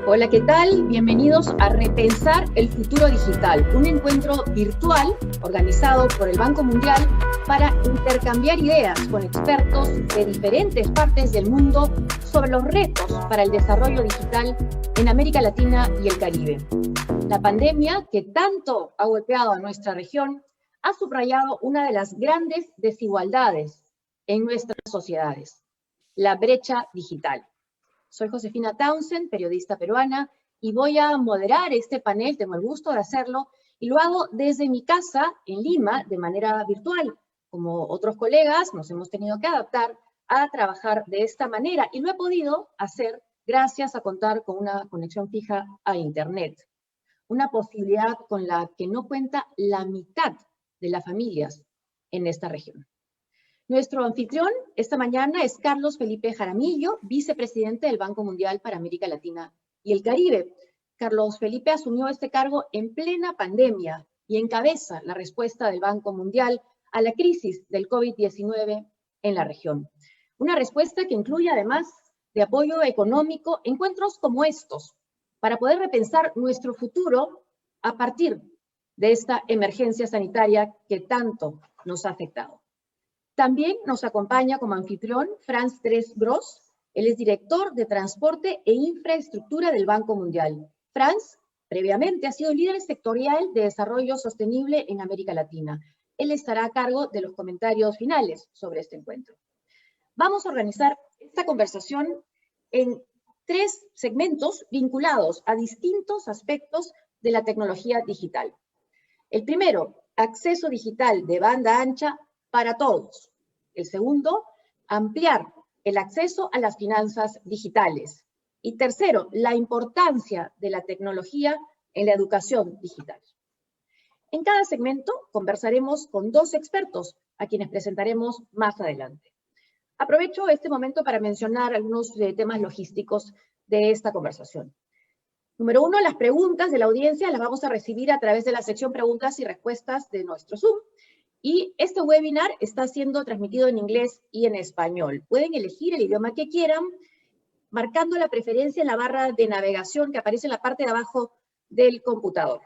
Hola, ¿qué tal? Bienvenidos a Repensar el Futuro Digital, un encuentro virtual organizado por el Banco Mundial para intercambiar ideas con expertos de diferentes partes del mundo sobre los retos para el desarrollo digital en América Latina y el Caribe. La pandemia, que tanto ha golpeado a nuestra región, ha subrayado una de las grandes desigualdades en nuestras sociedades, la brecha digital. Soy Josefina Townsend, periodista peruana, y voy a moderar este panel, tengo el gusto de hacerlo, y lo hago desde mi casa en Lima, de manera virtual. Como otros colegas, nos hemos tenido que adaptar a trabajar de esta manera, y lo he podido hacer gracias a contar con una conexión fija a Internet. Una posibilidad con la que no cuenta la mitad de las familias en esta región. Nuestro anfitrión esta mañana es Carlos Felipe Jaramillo, vicepresidente del Banco Mundial para América Latina y el Caribe. Carlos Felipe asumió este cargo en plena pandemia y encabeza la respuesta del Banco Mundial a la crisis del COVID-19 en la región. Una respuesta que incluye, además de apoyo económico, encuentros como estos, para poder repensar nuestro futuro a partir de esta emergencia sanitaria que tanto nos ha afectado. También nos acompaña como anfitrión Franz Dres-Gross. Él es director de Transporte e Infraestructura del Banco Mundial. Franz, previamente, ha sido líder sectorial de desarrollo sostenible en América Latina. Él estará a cargo de los comentarios finales sobre este encuentro. Vamos a organizar esta conversación en 3 segmentos vinculados a distintos aspectos de la tecnología digital. El primero, acceso digital de banda ancha para todos. El segundo, ampliar el acceso a las finanzas digitales. Y tercero, la importancia de la tecnología en la educación digital. En cada segmento conversaremos con 2 expertos, a quienes presentaremos más adelante. Aprovecho este momento para mencionar algunos temas logísticos de esta conversación. Número 1, las preguntas de la audiencia las vamos a recibir a través de la sección preguntas y respuestas de nuestro Zoom. Y este webinar está siendo transmitido en inglés y en español. Pueden elegir el idioma que quieran, marcando la preferencia en la barra de navegación que aparece en la parte de abajo del computador.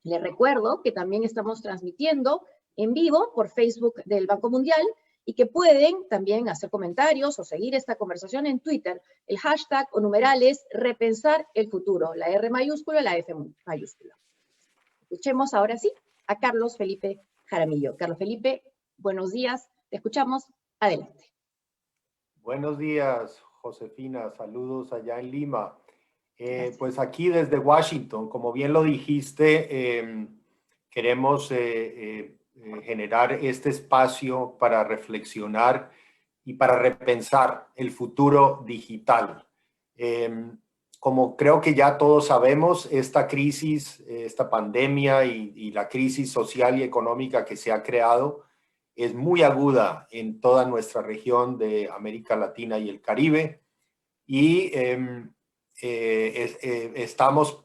Les recuerdo que también estamos transmitiendo en vivo por Facebook del Banco Mundial y que pueden también hacer comentarios o seguir esta conversación en Twitter. El hashtag o numeral es Repensar el Futuro, la R mayúscula, la F mayúscula. Escuchemos ahora sí a Carlos Felipe Jaramillo. Carlos Felipe, buenos días, te escuchamos, adelante. Buenos días, Josefina, saludos allá en Lima. Pues aquí desde Washington, como bien lo dijiste, queremos generar este espacio para reflexionar y para repensar el futuro digital. Como creo que ya todos sabemos, esta crisis, esta pandemia y la crisis social y económica que se ha creado es muy aguda en toda nuestra región de América Latina y el Caribe. Y estamos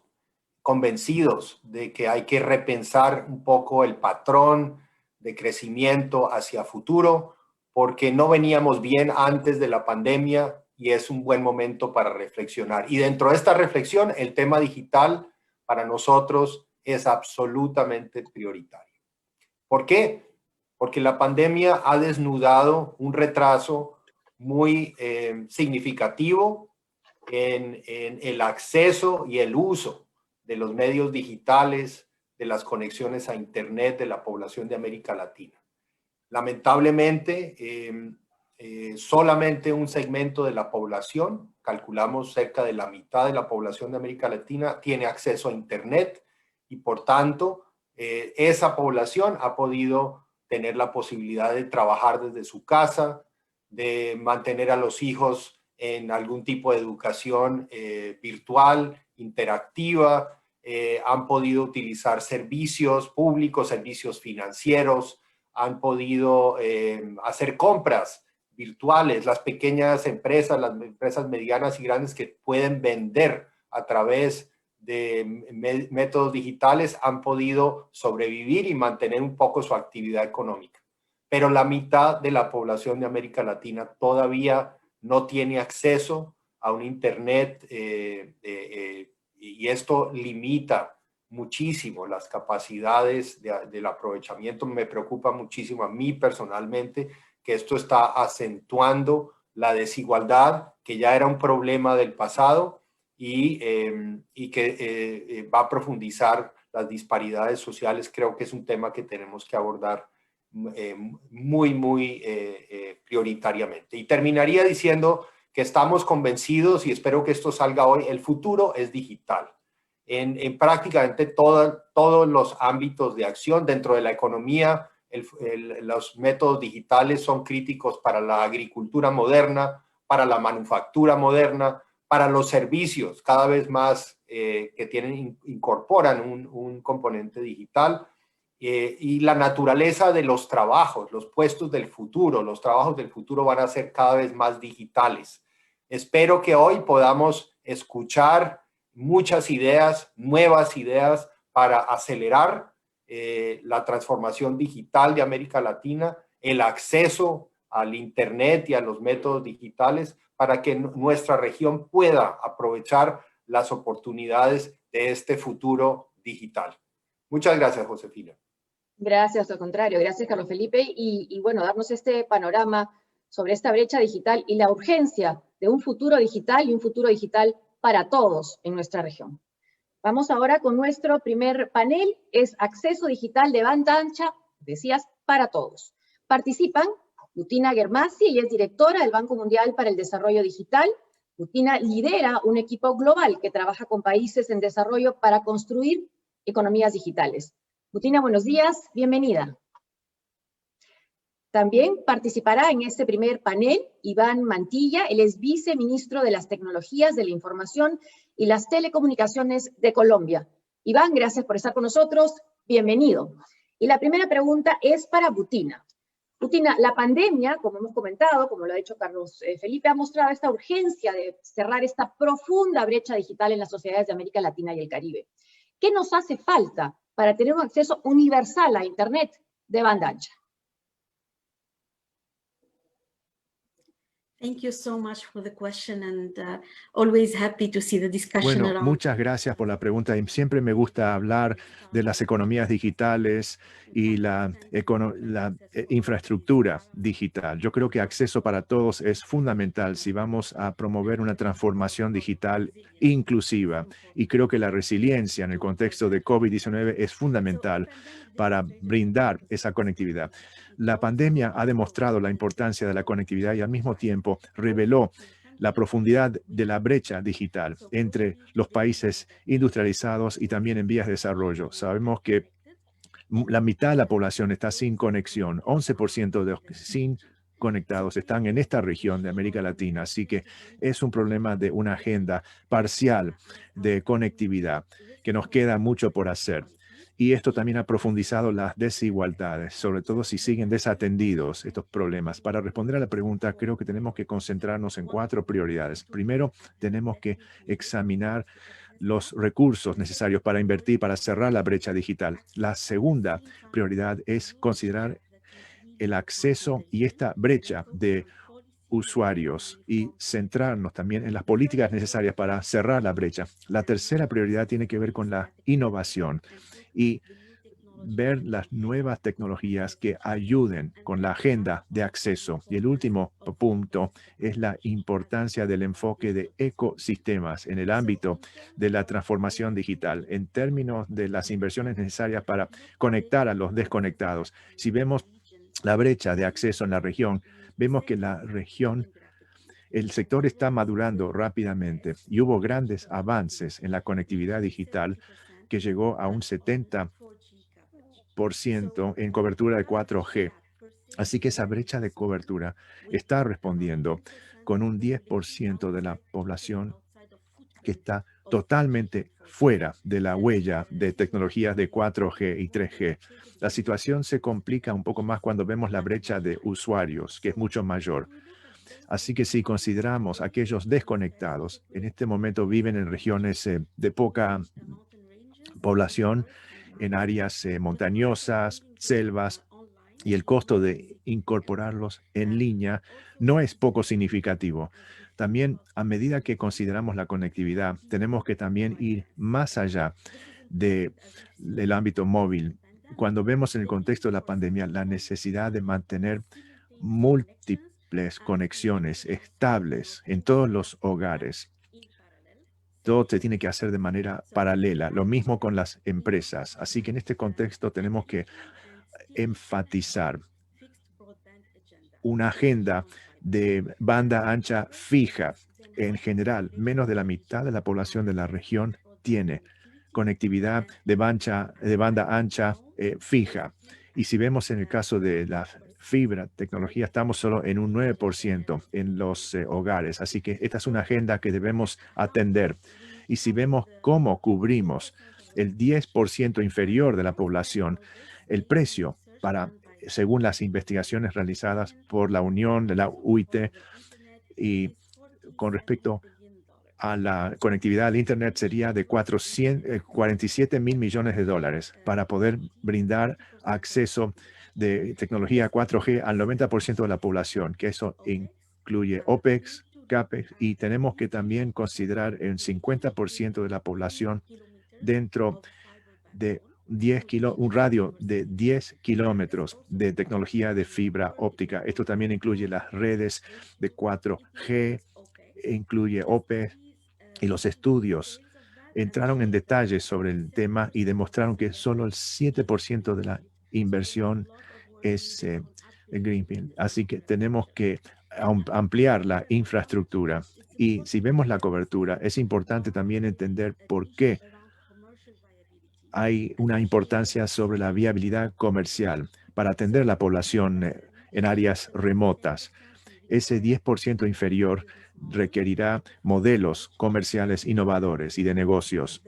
convencidos de que hay que repensar un poco el patrón de crecimiento hacia futuro, porque no veníamos bien antes de la pandemia y es un buen momento para reflexionar. Y dentro de esta reflexión, el tema digital para nosotros es absolutamente prioritario. ¿Por qué? Porque la pandemia ha desnudado un retraso muy significativo en el acceso y el uso de los medios digitales, de las conexiones a Internet de la población de América Latina. Lamentablemente, solamente un segmento de la población, calculamos cerca de la mitad de la población de América Latina, tiene acceso a Internet y por tanto esa población ha podido tener la posibilidad de trabajar desde su casa, de mantener a los hijos en algún tipo de educación virtual, interactiva, han podido utilizar servicios públicos, servicios financieros, han podido hacer compras virtuales, las pequeñas empresas, las empresas medianas y grandes que pueden vender a través de métodos digitales han podido sobrevivir y mantener un poco su actividad económica. Pero la mitad de la población de América Latina todavía no tiene acceso a un Internet y esto limita muchísimo las capacidades del aprovechamiento. Me preocupa muchísimo a mí personalmente que esto está acentuando la desigualdad, que ya era un problema del pasado y que va a profundizar las disparidades sociales. Creo que es un tema que tenemos que abordar muy prioritariamente. Y terminaría diciendo que estamos convencidos, y espero que esto salga hoy, el futuro es digital. En prácticamente todos los ámbitos de acción dentro de la economía, los métodos digitales son críticos para la agricultura moderna, para la manufactura moderna, para los servicios cada vez más que incorporan un componente digital. Y la naturaleza de los trabajos, los puestos del futuro, los trabajos del futuro van a ser cada vez más digitales. Espero que hoy podamos escuchar muchas ideas, nuevas ideas para acelerar la transformación digital de América Latina, el acceso al Internet y a los métodos digitales para que nuestra región pueda aprovechar las oportunidades de este futuro digital. Muchas gracias, Josefina. Gracias, al contrario. Gracias, Carlos Felipe. Y bueno, darnos este panorama sobre esta brecha digital y la urgencia de un futuro digital y un futuro digital para todos en nuestra región. Vamos ahora con nuestro primer panel, es acceso digital de banda ancha, decías, para todos. Participan Butina Germasi, ella es directora del Banco Mundial para el Desarrollo Digital. Butina lidera un equipo global que trabaja con países en desarrollo para construir economías digitales. Butina, buenos días, bienvenida. También participará en este primer panel Iván Mantilla, él es viceministro de las Tecnologías de la Información y las Telecomunicaciones de Colombia. Iván, gracias por estar con nosotros, bienvenido. Y la primera pregunta es para Butina. Butina, la pandemia, como hemos comentado, como lo ha dicho Carlos Felipe, ha mostrado esta urgencia de cerrar esta profunda brecha digital en las sociedades de América Latina y el Caribe. ¿Qué nos hace falta para tener un acceso universal a Internet de banda ancha? Thank you so much for the question and always happy to see the discussion Bueno, around. muchas gracias por la pregunta. Y siempre me gusta hablar de las economías digitales y la infraestructura digital. Yo creo que acceso para todos es fundamental si vamos a promover una transformación digital inclusiva. Y creo que la resiliencia en el contexto de COVID-19 es fundamental para brindar esa conectividad. La pandemia ha demostrado la importancia de la conectividad y al mismo tiempo reveló la profundidad de la brecha digital entre los países industrializados y también en vías de desarrollo. Sabemos que la mitad de la población está sin conexión, 11% de los sin conectados están en esta región de América Latina, así que es un problema de una agenda parcial de conectividad que nos queda mucho por hacer. Y esto también ha profundizado las desigualdades, sobre todo si siguen desatendidos estos problemas. Para responder a la pregunta, creo que tenemos que concentrarnos en 4 prioridades. Primero, tenemos que examinar los recursos necesarios para invertir, para cerrar la brecha digital. La segunda prioridad es considerar el acceso y esta brecha de usuarios y centrarnos también en las políticas necesarias para cerrar la brecha. La tercera prioridad tiene que ver con la innovación y ver las nuevas tecnologías que ayuden con la agenda de acceso. Y el último punto es la importancia del enfoque de ecosistemas en el ámbito de la transformación digital, en términos de las inversiones necesarias para conectar a los desconectados. Si vemos la brecha de acceso en la región, vemos que la región, el sector está madurando rápidamente y hubo grandes avances en la conectividad digital que llegó a un 70% 10% en cobertura de 4G. Así que esa brecha de cobertura está respondiendo con un 10% de la población que está totalmente fuera de la huella de tecnologías de 4G y 3G. La situación se complica un poco más cuando vemos la brecha de usuarios, que es mucho mayor. Así que si consideramos aquellos desconectados, en este momento viven en regiones de poca población, en áreas montañosas, selvas, y el costo de incorporarlos en línea no es poco significativo. También, a medida que consideramos la conectividad, tenemos que también ir más allá del ámbito móvil. Cuando vemos en el contexto de la pandemia la necesidad de mantener múltiples conexiones estables en todos los hogares, todo se tiene que hacer de manera paralela. Lo mismo con las empresas. Así que en este contexto tenemos que enfatizar una agenda de banda ancha fija. En general, menos de la mitad de la población de la región tiene conectividad de banda ancha fija. Y si vemos en el caso de la fibra tecnología, estamos solo en un 9% en los hogares. Así que esta es una agenda que debemos atender. Y si vemos cómo cubrimos el 10% inferior de la población, el precio según las investigaciones realizadas por la Unión de la UIT y con respecto a la conectividad al Internet sería de 47 mil millones de dólares para poder brindar acceso de tecnología 4G al 90% de la población, que eso incluye OPEX, CAPEX, y tenemos que también considerar el 50% de la población dentro de un radio de 10 kilómetros de tecnología de fibra óptica. Esto también incluye las redes de 4G, incluye OPE, y los estudios entraron en detalles sobre el tema y demostraron que solo el 7% de la inversión es Greenfield. Así que tenemos que ampliar la infraestructura. Y si vemos la cobertura, es importante también entender por qué hay una importancia sobre la viabilidad comercial para atender la población en áreas remotas. Ese 10% inferior requerirá modelos comerciales innovadores y de negocios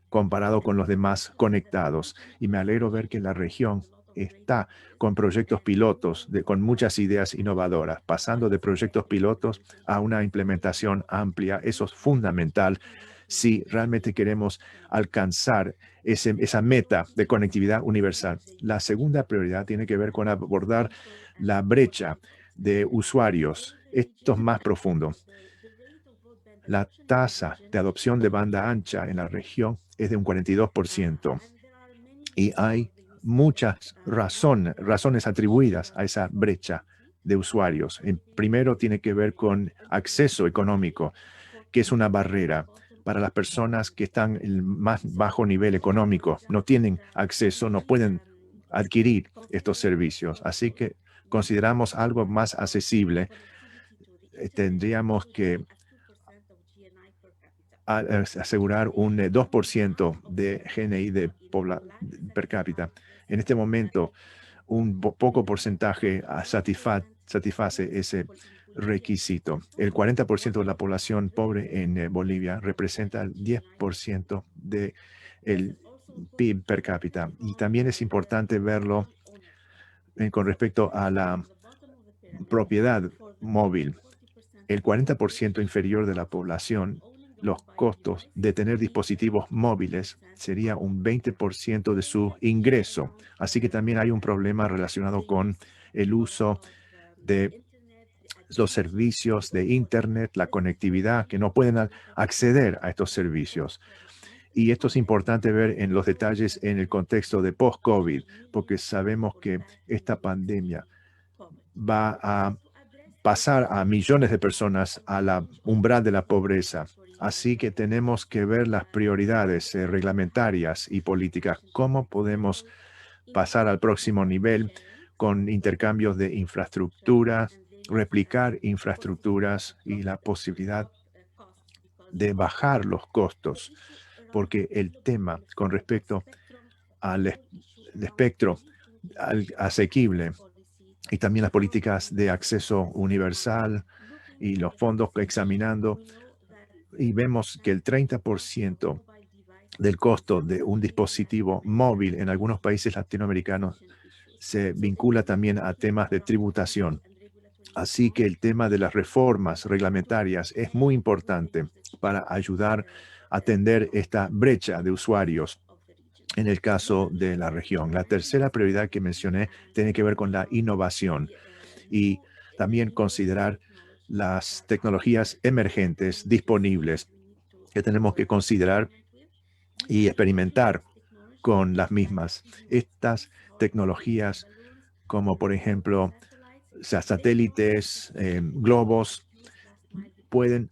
comparado con los demás conectados. Y me alegro ver que la región está con proyectos pilotos con muchas ideas innovadoras, pasando de proyectos pilotos a una implementación amplia. Eso es fundamental si realmente queremos alcanzar esa meta de conectividad universal. La segunda prioridad tiene que ver con abordar la brecha de usuarios. Esto es más profundo. La tasa de adopción de banda ancha en la región es de un 42% y hay muchas razones atribuidas a esa brecha de usuarios. Primero tiene que ver con acceso económico, que es una barrera para las personas que están en el más bajo nivel económico. No tienen acceso, no pueden adquirir estos servicios. Así que consideramos algo más accesible. Tendríamos que asegurar un 2% de GNI per cápita. En este momento, un poco porcentaje satisface ese requisito. El 40% de la población pobre en Bolivia representa el 10% del PIB per cápita. Y también es importante verlo con respecto a la propiedad móvil. El 40% inferior de la población, los costos de tener dispositivos móviles sería un 20% de su ingreso. Así que también hay un problema relacionado con el uso de los servicios de Internet, la conectividad, que no pueden acceder a estos servicios. Y esto es importante ver en los detalles en el contexto de post-COVID, porque sabemos que esta pandemia va a pasar a millones de personas a la umbral de la pobreza. Así que tenemos que ver las prioridades reglamentarias y políticas. ¿Cómo podemos pasar al próximo nivel con intercambios de infraestructura, replicar infraestructuras y la posibilidad de bajar los costos? Porque el tema con respecto a espectro asequible y también las políticas de acceso universal y los fondos examinando, y vemos que el 30% del costo de un dispositivo móvil en algunos países latinoamericanos se vincula también a temas de tributación. Así que el tema de las reformas reglamentarias es muy importante para ayudar a atender esta brecha de usuarios en el caso de la región. La tercera prioridad que mencioné tiene que ver con la innovación y también considerar las tecnologías emergentes disponibles que tenemos que considerar y experimentar con las mismas. Estas tecnologías, como por ejemplo satélites, globos, pueden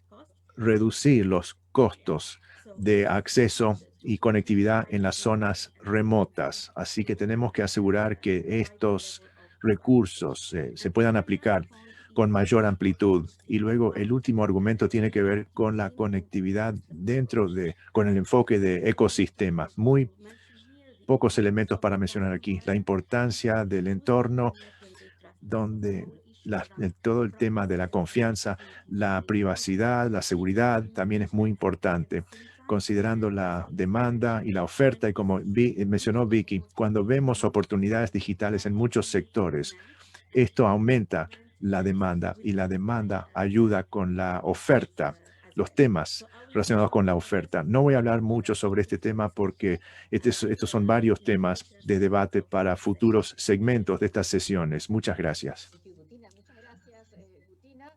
reducir los costos de acceso y conectividad en las zonas remotas. Así que tenemos que asegurar que estos recursos se puedan aplicar con mayor amplitud. Y luego el último argumento tiene que ver con la conectividad con el enfoque de ecosistema. Muy pocos elementos para mencionar aquí. La importancia del entorno donde todo el tema de la confianza, la privacidad, la seguridad también es muy importante, considerando la demanda y la oferta. Y como mencionó Vicky, cuando vemos oportunidades digitales en muchos sectores, esto aumenta la demanda y la demanda ayuda con la oferta, los temas relacionados con la oferta. No voy a hablar mucho sobre este tema porque estos son varios temas de debate para futuros segmentos de estas sesiones. Muchas gracias. Muchas gracias, Butina.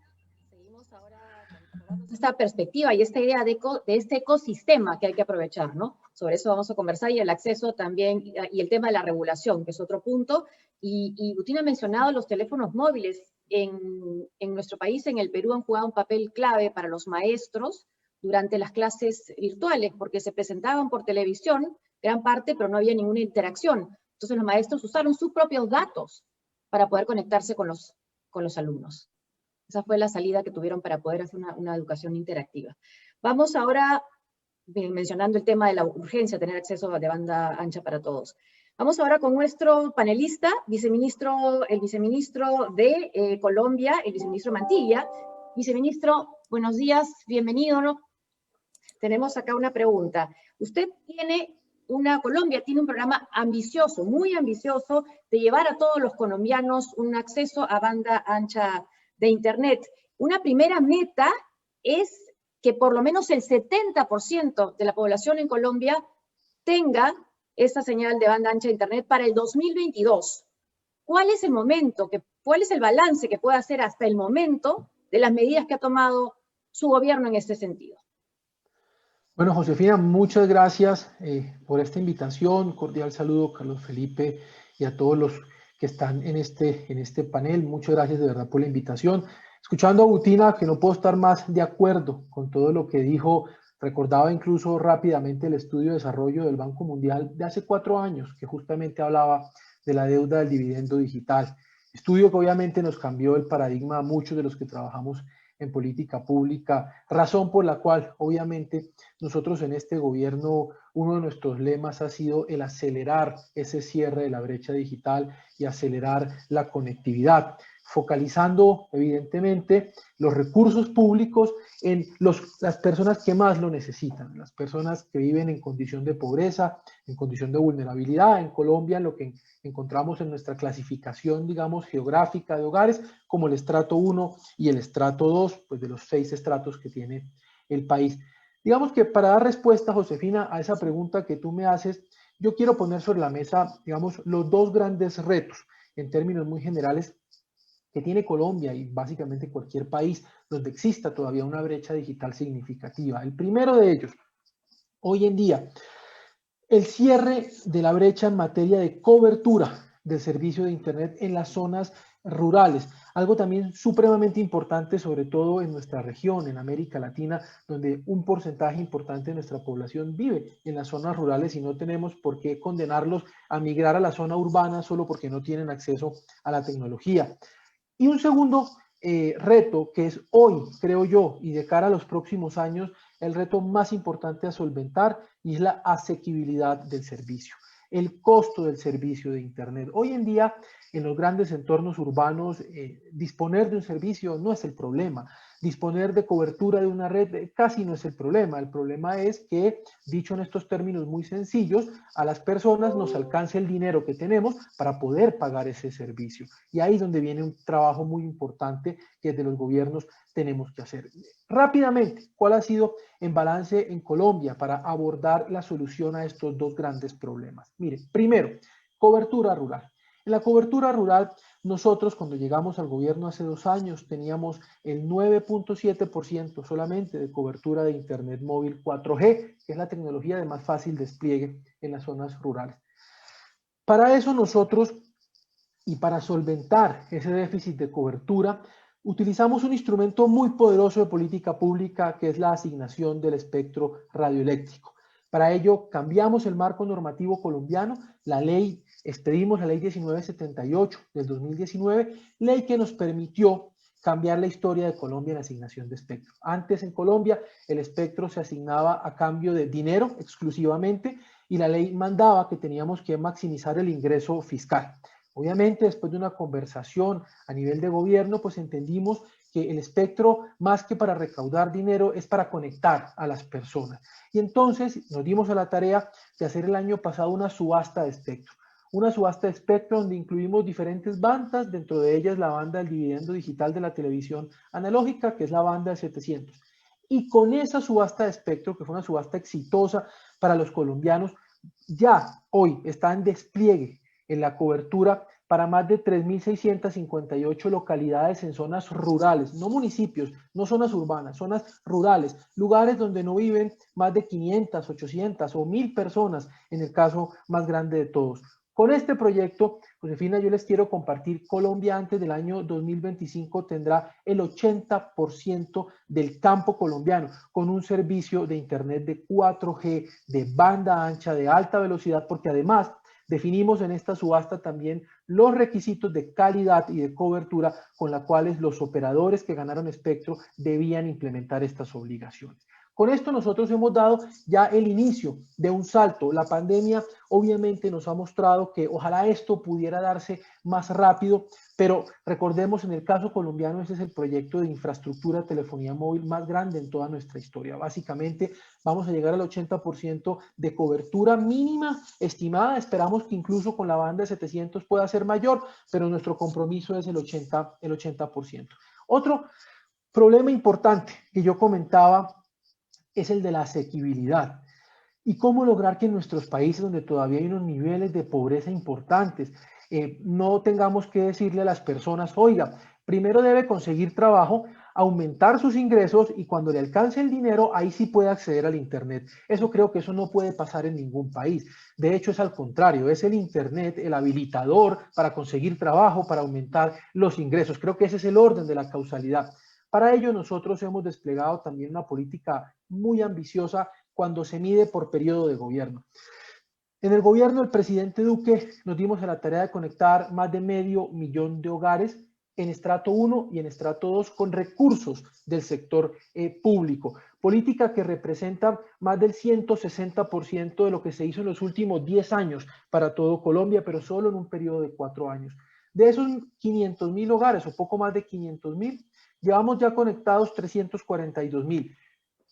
Seguimos ahora con esta perspectiva y esta idea de este ecosistema que hay que aprovechar, ¿no? Sobre eso vamos a conversar, y el acceso también, y el tema de la regulación, que es otro punto. Y Butina ha mencionado los teléfonos móviles. En nuestro país, en el Perú, han jugado un papel clave para los maestros durante las clases virtuales, porque se presentaban por televisión, gran parte, pero no había ninguna interacción. Entonces los maestros usaron sus propios datos para poder conectarse con los alumnos. Esa fue la salida que tuvieron para poder hacer una educación interactiva. Vamos ahora, mencionando el tema de la urgencia de tener acceso de banda ancha para todos. Vamos ahora con nuestro panelista, el viceministro de Colombia, el viceministro Mantilla. Viceministro, buenos días, bienvenido, ¿no? Tenemos acá una pregunta. Colombia tiene un programa ambicioso, muy ambicioso, de llevar a todos los colombianos un acceso a banda ancha de Internet. Una primera meta es que por lo menos el 70% de la población en Colombia tenga esta señal de banda ancha de Internet para el 2022. ¿Cuál es el balance que puede hacer hasta el momento de las medidas que ha tomado su gobierno en este sentido? Bueno, Josefina, muchas gracias por esta invitación. Cordial saludo, Carlos Felipe, y a todos los que están en este panel. Muchas gracias de verdad por la invitación. Escuchando a Butina, que no puedo estar más de acuerdo con todo lo que dijo. Recordaba incluso rápidamente el estudio de desarrollo del Banco Mundial de hace 4 años, que justamente hablaba de la deuda del dividendo digital. Estudio que obviamente nos cambió el paradigma a muchos de los que trabajamos en política pública, razón por la cual obviamente nosotros en este gobierno, uno de nuestros lemas ha sido el acelerar ese cierre de la brecha digital y acelerar la conectividad, focalizando evidentemente los recursos públicos en las personas que más lo necesitan, las personas que viven en condición de pobreza, en condición de vulnerabilidad. En Colombia, lo que encontramos en nuestra clasificación, digamos, geográfica de hogares, como el estrato 1 y el estrato 2, pues de los 6 estratos que tiene el país. Digamos que para dar respuesta, Josefina, a esa pregunta que tú me haces, yo quiero poner sobre la mesa, digamos, los 2 grandes retos, en términos muy generales, que tiene Colombia y básicamente cualquier país donde exista todavía una brecha digital significativa. El primero de ellos, hoy en día, el cierre de la brecha en materia de cobertura del servicio de Internet en las zonas rurales. Algo también supremamente importante, sobre todo en nuestra región, en América Latina, donde un porcentaje importante de nuestra población vive en las zonas rurales y no tenemos por qué condenarlos a migrar a la zona urbana solo porque no tienen acceso a la tecnología. Y un segundo reto que es hoy, creo yo, y de cara a los próximos años, el reto más importante a solventar, y es la asequibilidad del servicio. el costo del servicio de Internet. Hoy en día, en los grandes entornos urbanos, disponer de un servicio no es el problema. Disponer de cobertura de una red casi no es el problema. El problema es que, dicho en estos términos muy sencillos, a las personas nos alcance el dinero que tenemos para poder pagar ese servicio. Y ahí es donde viene un trabajo muy importante que desde los gobiernos tenemos que hacer. Rápidamente, ¿cuál ha sido en balance en Colombia para abordar la solución a estos dos grandes problemas? Mire, primero, cobertura rural. En la cobertura rural, nosotros cuando llegamos al gobierno hace 2 años teníamos el 9.7% solamente de cobertura de Internet móvil 4G, que es la tecnología de más fácil despliegue en las zonas rurales. Para eso nosotros, y para solventar ese déficit de cobertura, utilizamos un instrumento muy poderoso de política pública que es la asignación del espectro radioeléctrico. Para ello cambiamos el marco normativo colombiano, expedimos la ley 1978 del 2019, ley que nos permitió cambiar la historia de Colombia en asignación de espectro. Antes en Colombia el espectro se asignaba a cambio de dinero exclusivamente y la ley mandaba que teníamos que maximizar el ingreso fiscal. Obviamente, después de una conversación a nivel de gobierno, pues entendimos que el espectro, más que para recaudar dinero, es para conectar a las personas. Y entonces nos dimos a la tarea de hacer el año pasado una subasta de espectro. Una subasta de espectro donde incluimos diferentes bandas, dentro de ellas la banda del dividendo digital de la televisión analógica, que es la banda de 700. Y con esa subasta de espectro, que fue una subasta exitosa para los colombianos, ya hoy está en despliegue en la cobertura para más de 3.658 localidades en zonas rurales, no municipios, no zonas urbanas, zonas rurales, lugares donde no viven más de 500, 800 o 1.000 personas, en el caso más grande de todos. Con este proyecto, Josefina, yo les quiero compartir, Colombia antes del año 2025 tendrá el 80% del campo colombiano con un servicio de Internet de 4G, de banda ancha, de alta velocidad, porque además definimos en esta subasta también los requisitos de calidad y de cobertura con los cuales los operadores que ganaron espectro debían implementar estas obligaciones. Con esto nosotros hemos dado ya el inicio de un salto. La pandemia obviamente nos ha mostrado que ojalá esto pudiera darse más rápido, pero recordemos, en el caso colombiano, este es el proyecto de infraestructura de telefonía móvil más grande en toda nuestra historia. Básicamente vamos a llegar al 80% de cobertura mínima estimada. Esperamos que incluso con la banda de 700 pueda ser mayor, pero nuestro compromiso es el 80%. Otro problema importante que yo comentaba es el de la asequibilidad. ¿Y cómo lograr que en nuestros países, donde todavía hay unos niveles de pobreza importantes, no tengamos que decirle a las personas, oiga, primero debe conseguir trabajo, aumentar sus ingresos y cuando le alcance el dinero, ahí sí puede acceder al Internet? Eso creo que eso no puede pasar en ningún país. De hecho, es al contrario, es el Internet el habilitador para conseguir trabajo, para aumentar los ingresos. Creo que ese es el orden de la causalidad. Para ello, nosotros hemos desplegado también una política muy ambiciosa cuando se mide por periodo de gobierno. En el gobierno del presidente Duque nos dimos a la tarea de conectar más de 500.000 de hogares en estrato 1 y en estrato 2 con recursos del sector público. Política que representa más del 160% de lo que se hizo en los últimos 10 años para todo Colombia, pero solo en un periodo de 4 años. De esos 500.000 hogares, o poco más de 500.000, llevamos ya conectados 342.000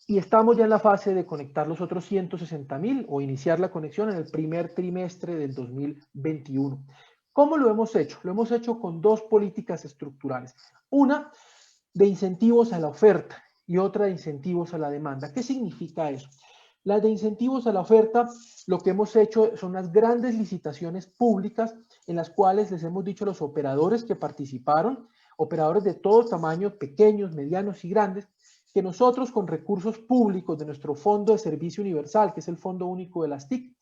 y estamos ya en la fase de conectar los otros 160.000 o iniciar la conexión en el primer trimestre del 2021. ¿Cómo lo hemos hecho? Lo hemos hecho con 2 políticas estructurales. Una de incentivos a la oferta y otra de incentivos a la demanda. ¿Qué significa eso? Las de incentivos a la oferta, lo que hemos hecho son unas grandes licitaciones públicas en las cuales les hemos dicho a los operadores que participaron, operadores de todo tamaño, pequeños, medianos y grandes, que nosotros con recursos públicos de nuestro Fondo de Servicio Universal, que es el Fondo Único de las TIC,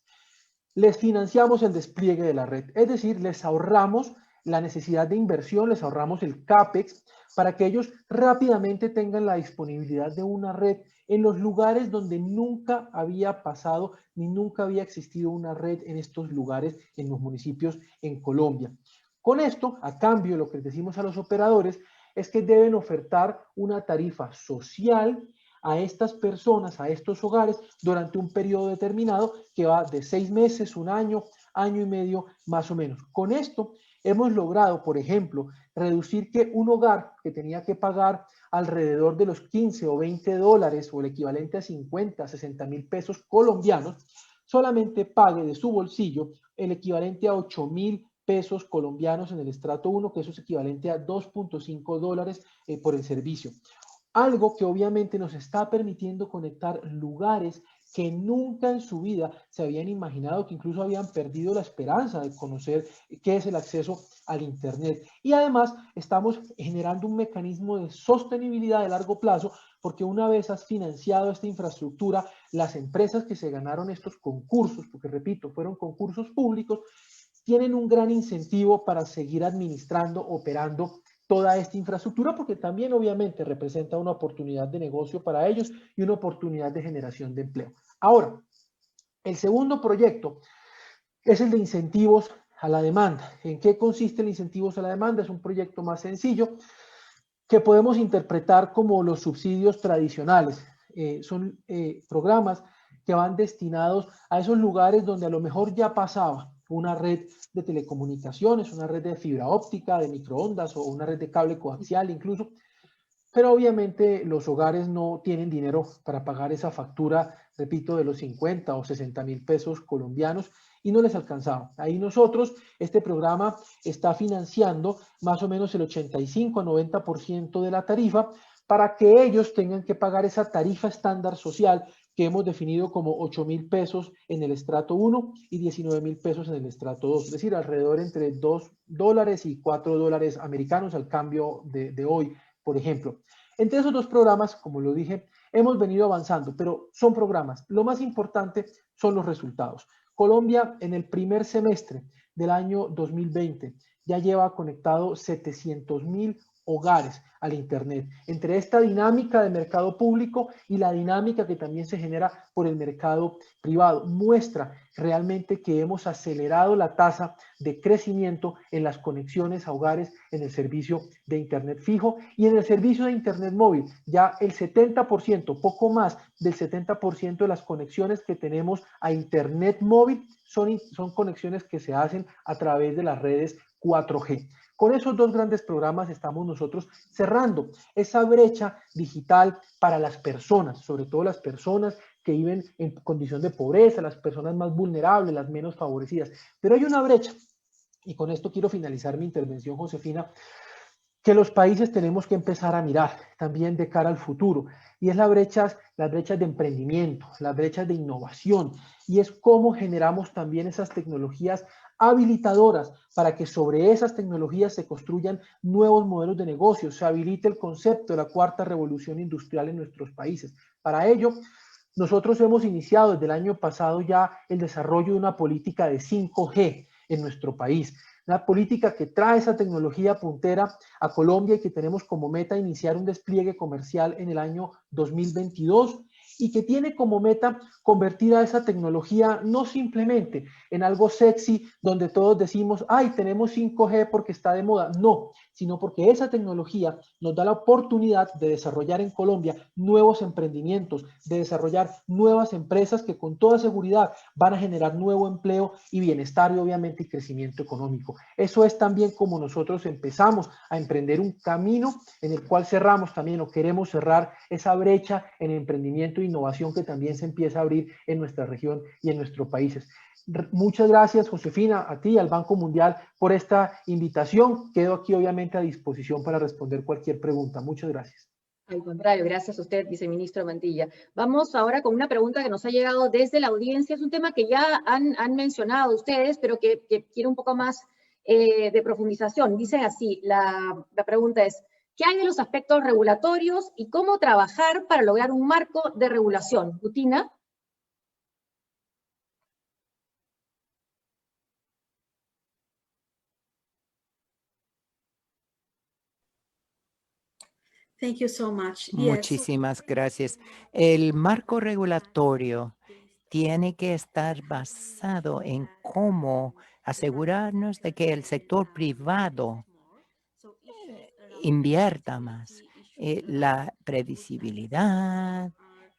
les financiamos el despliegue de la red. Es decir, les ahorramos la necesidad de inversión, les ahorramos el CAPEX para que ellos rápidamente tengan la disponibilidad de una red en los lugares donde nunca había pasado ni nunca había existido una red en estos lugares, en los municipios en Colombia. Con esto, a cambio, lo que les decimos a los operadores es que deben ofertar una tarifa social a estas personas, a estos hogares, durante un periodo determinado que va de 6 meses, 1 año, año y medio más o menos. Con esto hemos logrado, por ejemplo, reducir que un hogar que tenía que pagar alrededor de los 15 o 20 dólares o el equivalente a 50, 60 mil pesos colombianos, solamente pague de su bolsillo el equivalente a 8.000 pesos colombianos en el estrato 1, que eso es equivalente a 2.5 dólares por el servicio. Algo que obviamente nos está permitiendo conectar lugares que nunca en su vida se habían imaginado, que incluso habían perdido la esperanza de conocer qué es el acceso al Internet. Y además estamos generando un mecanismo de sostenibilidad de largo plazo, porque una vez has financiado esta infraestructura, las empresas que se ganaron estos concursos, porque repito, fueron concursos públicos, tienen un gran incentivo para seguir administrando, operando toda esta infraestructura, porque también obviamente representa una oportunidad de negocio para ellos y una oportunidad de generación de empleo. Ahora, el segundo proyecto es el de incentivos a la demanda. ¿En qué consiste el incentivos a la demanda? Es un proyecto más sencillo que podemos interpretar como los subsidios tradicionales. Son programas que van destinados a esos lugares donde a lo mejor ya pasaba una red de telecomunicaciones, una red de fibra óptica, de microondas o una red de cable coaxial incluso, pero obviamente los hogares no tienen dinero para pagar esa factura, repito, de los 50 o 60 mil pesos colombianos y no les alcanzaba. Ahí nosotros, este programa está financiando más o menos el 85 a 90% de la tarifa para que ellos tengan que pagar esa tarifa estándar social que hemos definido como 8.000 pesos en el estrato 1 y 19.000 pesos en el estrato 2, es decir, alrededor entre 2 dólares y 4 dólares americanos al cambio de hoy, por ejemplo. Entre esos dos programas, como lo dije, hemos venido avanzando, pero son programas. Lo más importante son los resultados. Colombia en el primer semestre del año 2020 ya lleva conectado 700.000 hogares al Internet. Entre esta dinámica de mercado público y la dinámica que también se genera por el mercado privado, muestra realmente que hemos acelerado la tasa de crecimiento en las conexiones a hogares en el servicio de Internet fijo y en el servicio de Internet móvil. Ya el 70%, poco más del 70% de las conexiones que tenemos a Internet móvil son conexiones que se hacen a través de las redes 4G. Con esos dos grandes programas estamos nosotros cerrando esa brecha digital para las personas, sobre todo las personas que viven en condición de pobreza, las personas más vulnerables, las menos favorecidas. Pero hay una brecha, y con esto quiero finalizar mi intervención, Josefina, que los países tenemos que empezar a mirar también de cara al futuro, y es las brechas de emprendimiento, las brechas de innovación, y es cómo generamos también esas tecnologías habilitadoras para que sobre esas tecnologías se construyan nuevos modelos de negocio, se habilite el concepto de la cuarta revolución industrial en nuestros países. Para ello, nosotros hemos iniciado desde el año pasado ya el desarrollo de una política de 5G en nuestro país, una política que trae esa tecnología puntera a Colombia y que tenemos como meta iniciar un despliegue comercial en el año 2022 y que tiene como meta convertir a esa tecnología no simplemente en algo sexy donde todos decimos, ay, tenemos 5G porque está de moda, no, sino porque esa tecnología nos da la oportunidad de desarrollar en Colombia nuevos emprendimientos, de desarrollar nuevas empresas que con toda seguridad van a generar nuevo empleo y bienestar y obviamente y crecimiento económico. Eso es también como nosotros empezamos a emprender un camino en el cual cerramos también o queremos cerrar esa brecha en emprendimiento e innovación que también se empieza a abrir en nuestra región y en nuestros países. Muchas gracias, Josefina, a ti y al Banco Mundial por esta invitación. Quedo aquí obviamente a disposición para responder cualquier pregunta. Muchas gracias. Al contrario, gracias a usted, viceministro Mantilla. Vamos ahora con una pregunta que nos ha llegado desde la audiencia. Es un tema que ya han mencionado ustedes, pero que quiere un poco más de profundización. Dicen así, la pregunta es, ¿qué hay de los aspectos regulatorios y cómo trabajar para lograr un marco de regulación? Butina. Thank you so much. Muchísimas gracias. El marco regulatorio tiene que estar basado en cómo asegurarnos de que el sector privado invierta más. La previsibilidad,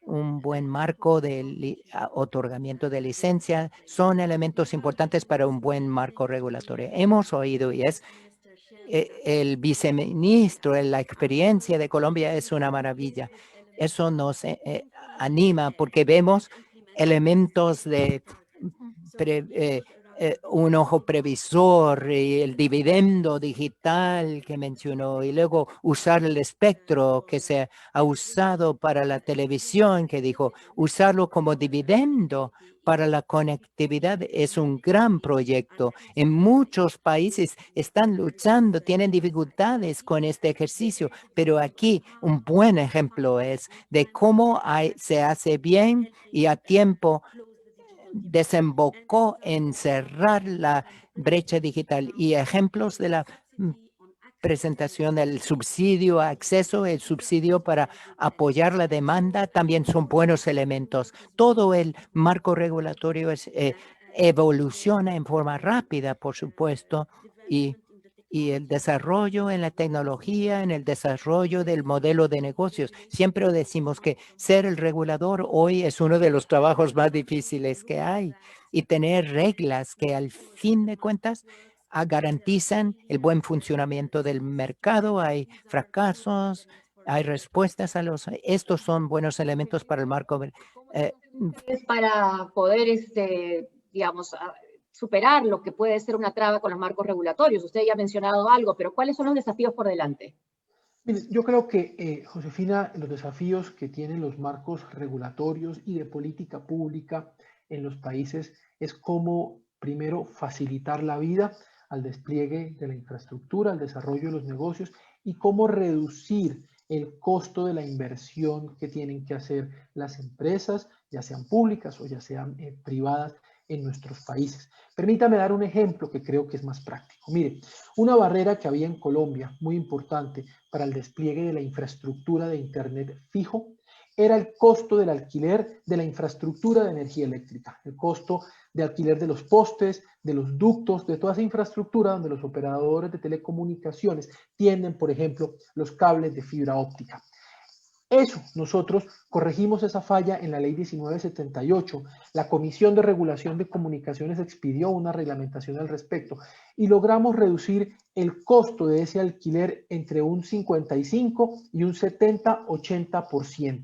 un buen marco de otorgamiento de licencia son elementos importantes para un buen marco regulatorio. Hemos oído y es el viceministro, la experiencia de Colombia es una maravilla. Eso nos anima porque vemos elementos de un ojo previsor y el dividendo digital que mencionó, y luego usar el espectro que se ha usado para la televisión, que dijo, usarlo como dividendo para la conectividad es un gran proyecto. En muchos países están luchando, tienen dificultades con este ejercicio, pero aquí un buen ejemplo es de cómo se hace bien y a tiempo desembocó en cerrar la brecha digital, y ejemplos de la presentación del subsidio a acceso, el subsidio para apoyar la demanda, también son buenos elementos. Todo el marco regulatorio evoluciona en forma rápida, por supuesto, y el desarrollo en la tecnología, en el desarrollo del modelo de negocios. Siempre decimos que ser el regulador hoy es uno de los trabajos más difíciles que hay, y tener reglas que al fin de cuentas garantizan el buen funcionamiento del mercado. Hay fracasos, hay respuestas a estos son buenos elementos para el marco. Es para poder, digamos, superar lo que puede ser una traba con los marcos regulatorios. Usted ya ha mencionado algo, pero ¿cuáles son los desafíos por delante? Mire, yo creo que, Josefina, los desafíos que tienen los marcos regulatorios y de política pública en los países es cómo, primero, facilitar la vida al despliegue de la infraestructura, al desarrollo de los negocios, y cómo reducir el costo de la inversión que tienen que hacer las empresas, ya sean públicas o ya sean privadas, en nuestros países. Permítame dar un ejemplo que creo que es más práctico. Mire, una barrera que había en Colombia, muy importante para el despliegue de la infraestructura de Internet fijo, era el costo del alquiler de la infraestructura de energía eléctrica, el costo de alquiler de los postes, de los ductos, de toda esa infraestructura donde los operadores de telecomunicaciones tienden, por ejemplo, los cables de fibra óptica. Eso, nosotros corregimos esa falla en la ley 1978. La Comisión de Regulación de Comunicaciones expidió una reglamentación al respecto y logramos reducir el costo de ese alquiler entre un 55 y un 70-80%.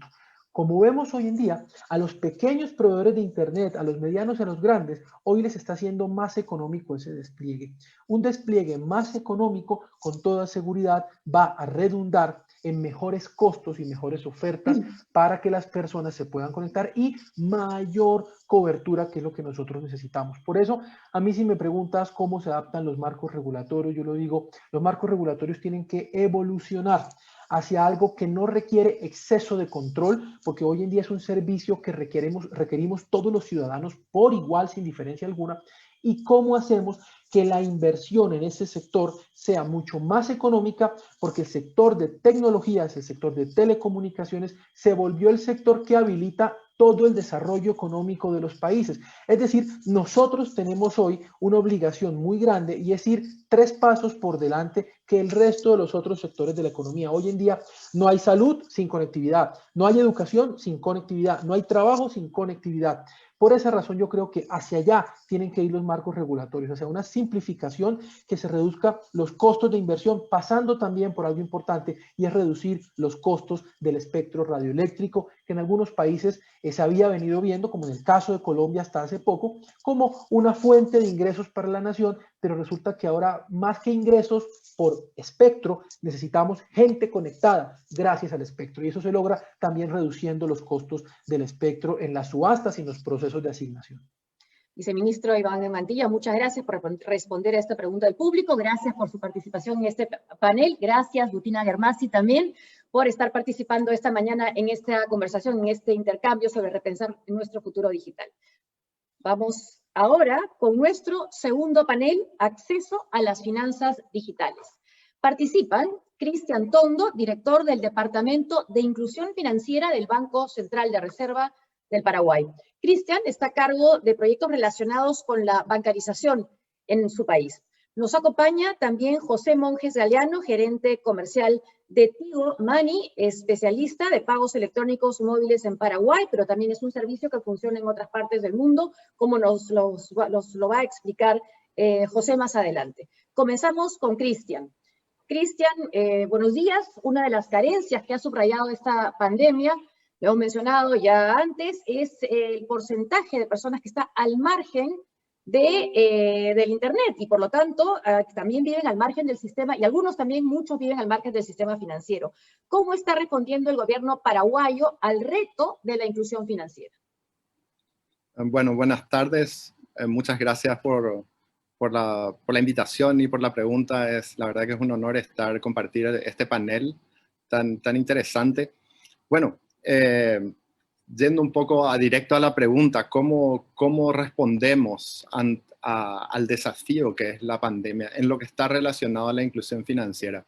Como vemos hoy en día, a los pequeños proveedores de Internet, a los medianos y a los grandes, hoy les está siendo más económico ese despliegue. Un despliegue más económico, con toda seguridad, va a redundar en mejores costos y mejores ofertas para que las personas se puedan conectar y mayor cobertura, que es lo que nosotros necesitamos. Por eso, a mí si me preguntas cómo se adaptan los marcos regulatorios, yo lo digo, los marcos regulatorios tienen que evolucionar hacia algo que no requiere exceso de control, porque hoy en día es un servicio que requerimos todos los ciudadanos por igual, sin diferencia alguna, y cómo hacemos que la inversión en ese sector sea mucho más económica, porque el sector de tecnologías, el sector de telecomunicaciones, se volvió el sector que habilita todo el desarrollo económico de los países. Es decir, nosotros tenemos hoy una obligación muy grande y es ir 3 pasos por delante que el resto de los otros sectores de la economía. Hoy en día no hay salud sin conectividad, no hay educación sin conectividad, no hay trabajo sin conectividad. Por esa razón yo creo que hacia allá tienen que ir los marcos regulatorios, hacia una simplificación que se reduzca los costos de inversión, pasando también por algo importante y es reducir los costos del espectro radioeléctrico, que en algunos países se había venido viendo, como en el caso de Colombia hasta hace poco, como una fuente de ingresos para la nación, pero resulta que ahora más que ingresos por espectro, necesitamos gente conectada gracias al espectro, y eso se logra también reduciendo los costos del espectro en las subastas y en los procesos de asignación. Viceministro Iván Mantilla, muchas gracias por responder a esta pregunta del público, gracias por su participación en este panel, gracias Butina Germasi también por estar participando esta mañana en esta conversación, en este intercambio sobre repensar nuestro futuro digital. Vamos ahora con nuestro segundo panel, acceso a las finanzas digitales. Participan Cristian Tondo, director del Departamento de Inclusión Financiera del Banco Central de Reserva del Paraguay. Cristian está a cargo de proyectos relacionados con la bancarización en su país. Nos acompaña también José Monjes Galeano, gerente comercial de Tigo Money, especialista de pagos electrónicos móviles en Paraguay, pero también es un servicio que funciona en otras partes del mundo, como nos lo va a explicar José más adelante. Comenzamos con Cristian. Cristian, buenos días. Una de las carencias que ha subrayado esta pandemia, lo hemos mencionado ya antes, es el porcentaje de personas que está al margen del Internet y por lo tanto también viven al margen del sistema y algunos también, muchos viven al margen del sistema financiero. ¿Cómo está respondiendo el gobierno paraguayo al reto de la inclusión financiera? Bueno, buenas tardes. Muchas gracias por la invitación y por la pregunta. La verdad que es un honor compartir este panel tan interesante. Bueno, yendo un poco directo a la pregunta, ¿cómo respondemos al desafío que es la pandemia en lo que está relacionado a la inclusión financiera?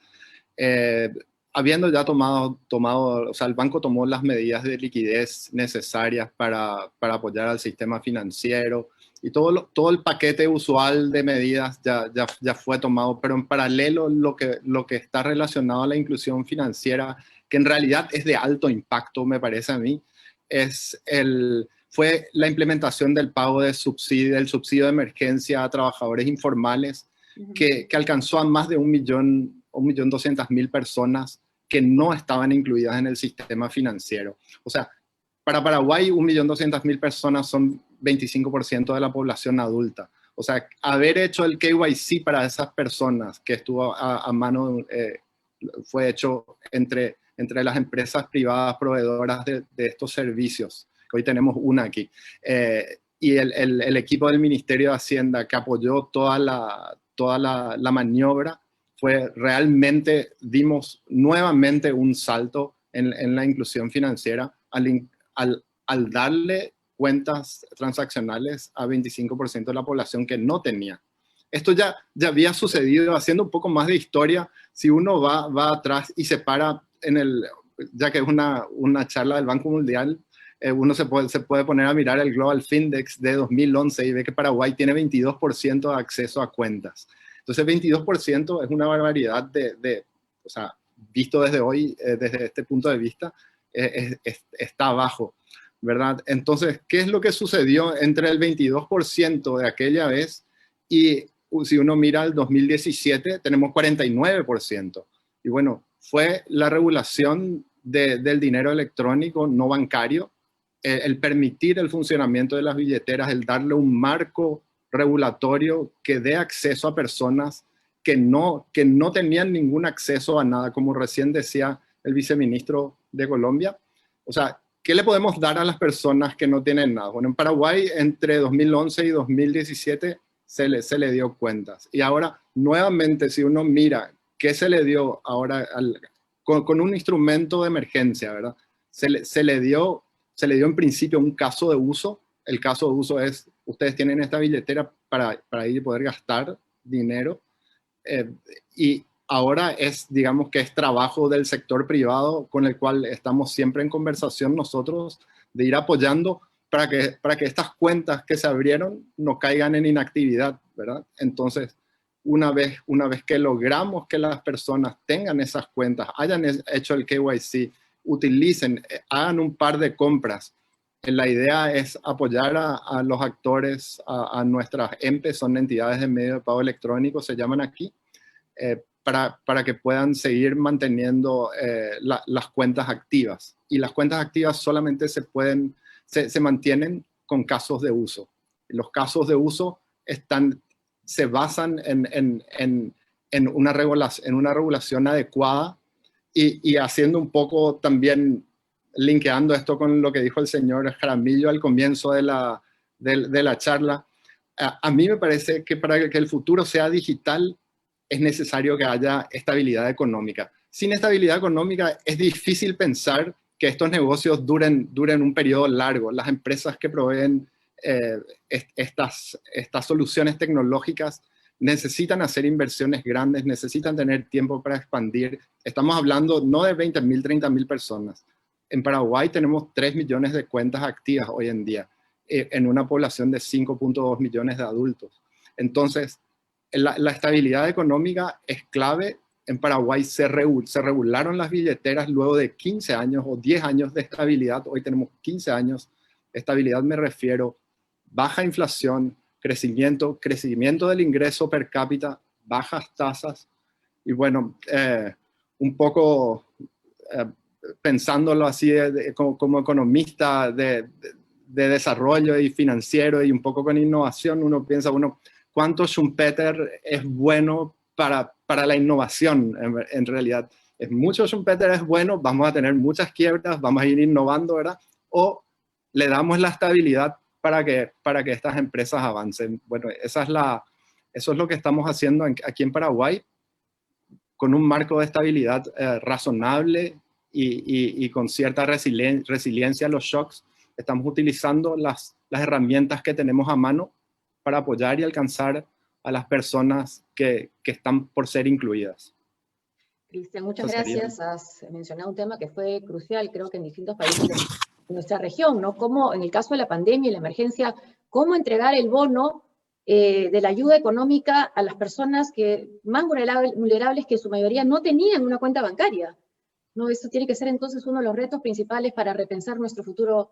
Habiendo ya o sea, el banco tomó las medidas de liquidez necesarias para apoyar al sistema financiero y todo el paquete usual de medidas ya fue tomado, pero en paralelo lo que está relacionado a la inclusión financiera, que en realidad es de alto impacto, me parece a mí, fue la implementación del pago del subsidio de emergencia a trabajadores informales, que alcanzó a más de 1.200.000 personas que no estaban incluidas en el sistema financiero. O sea, para Paraguay, 1.200.000 personas son 25% de la población adulta. O sea, haber hecho el KYC para esas personas que estuvo a mano, fue hecho entre las empresas privadas proveedoras de estos servicios, que hoy tenemos una aquí, y el equipo del Ministerio de Hacienda que apoyó toda la maniobra, realmente dimos nuevamente un salto en la inclusión financiera al darle cuentas transaccionales a 25% de la población que no tenía. Esto ya había sucedido. Haciendo un poco más de historia, si uno va atrás y se para ya que es una charla del Banco Mundial, uno se puede poner a mirar el Global Findex de 2011 y ve que Paraguay tiene 22% de acceso a cuentas. Entonces 22% es una barbaridad o sea, visto desde hoy, desde este punto de vista, está abajo, ¿verdad? Entonces, ¿qué es lo que sucedió entre el 22% de aquella vez y si uno mira el 2017, tenemos 49%? Y bueno, fue la regulación del dinero electrónico no bancario, el permitir el funcionamiento de las billeteras, el darle un marco regulatorio que dé acceso a personas que no tenían ningún acceso a nada, como recién decía el viceministro de Colombia. O sea, ¿qué le podemos dar a las personas que no tienen nada? Bueno, en Paraguay entre 2011 y 2017 se le dio cuentas. Y ahora, nuevamente, si uno mira qué se le dio ahora con un instrumento de emergencia, ¿verdad? Se le dio en principio un caso de uso. El caso de uso es, ustedes tienen esta billetera para ir y poder gastar dinero. Y ahora digamos que es trabajo del sector privado con el cual estamos siempre en conversación nosotros, de ir apoyando para que estas cuentas que se abrieron no caigan en inactividad, ¿verdad? Entonces, una vez que logramos que las personas tengan esas cuentas, hayan hecho el KYC, utilicen, hagan un par de compras. La idea es apoyar a los actores, a nuestras EMPES, son entidades de medio de pago electrónico, se llaman aquí, para que puedan seguir manteniendo las cuentas activas. Y las cuentas activas solamente se mantienen con casos de uso. Los casos de uso se basan en una regulación adecuada y haciendo un poco también, linkeando esto con lo que dijo el señor Jaramillo al comienzo de la charla, a mí me parece que para que el futuro sea digital es necesario que haya estabilidad económica. Sin estabilidad económica es difícil pensar que estos negocios duren un periodo largo. Las empresas que proveen estas soluciones tecnológicas necesitan hacer inversiones grandes, necesitan tener tiempo para expandir. Estamos hablando no de 20.000, 30.000 personas. En Paraguay tenemos 3 millones de cuentas activas hoy en día, en una población de 5.2 millones de adultos. Entonces, la estabilidad económica es clave. En Paraguay se regularon las billeteras luego de 15 años o 10 años de estabilidad. Hoy tenemos 15 años. Estabilidad me refiero, baja inflación, crecimiento del ingreso per cápita, bajas tasas. Y bueno, un poco pensándolo así como economista de desarrollo y financiero y un poco con innovación, uno piensa, bueno, ¿cuánto Schumpeter es bueno para la innovación? En realidad, es mucho Schumpeter es bueno, vamos a tener muchas quiebras, vamos a ir innovando, ¿verdad? O le damos la estabilidad para que estas empresas avancen. Bueno, eso es lo que estamos haciendo aquí en Paraguay, con un marco de estabilidad razonable y con cierta resiliencia a los shocks. Estamos utilizando las herramientas que tenemos a mano para apoyar y alcanzar a las personas que están por ser incluidas. Cristian, muchas gracias. Has mencionado un tema que fue crucial, creo que en distintos países de nuestra región, ¿no? Como en el caso de la pandemia y la emergencia, cómo entregar el bono de la ayuda económica a las personas más vulnerables, que en su mayoría no tenían una cuenta bancaria, ¿no? Eso tiene que ser entonces uno de los retos principales para repensar nuestro futuro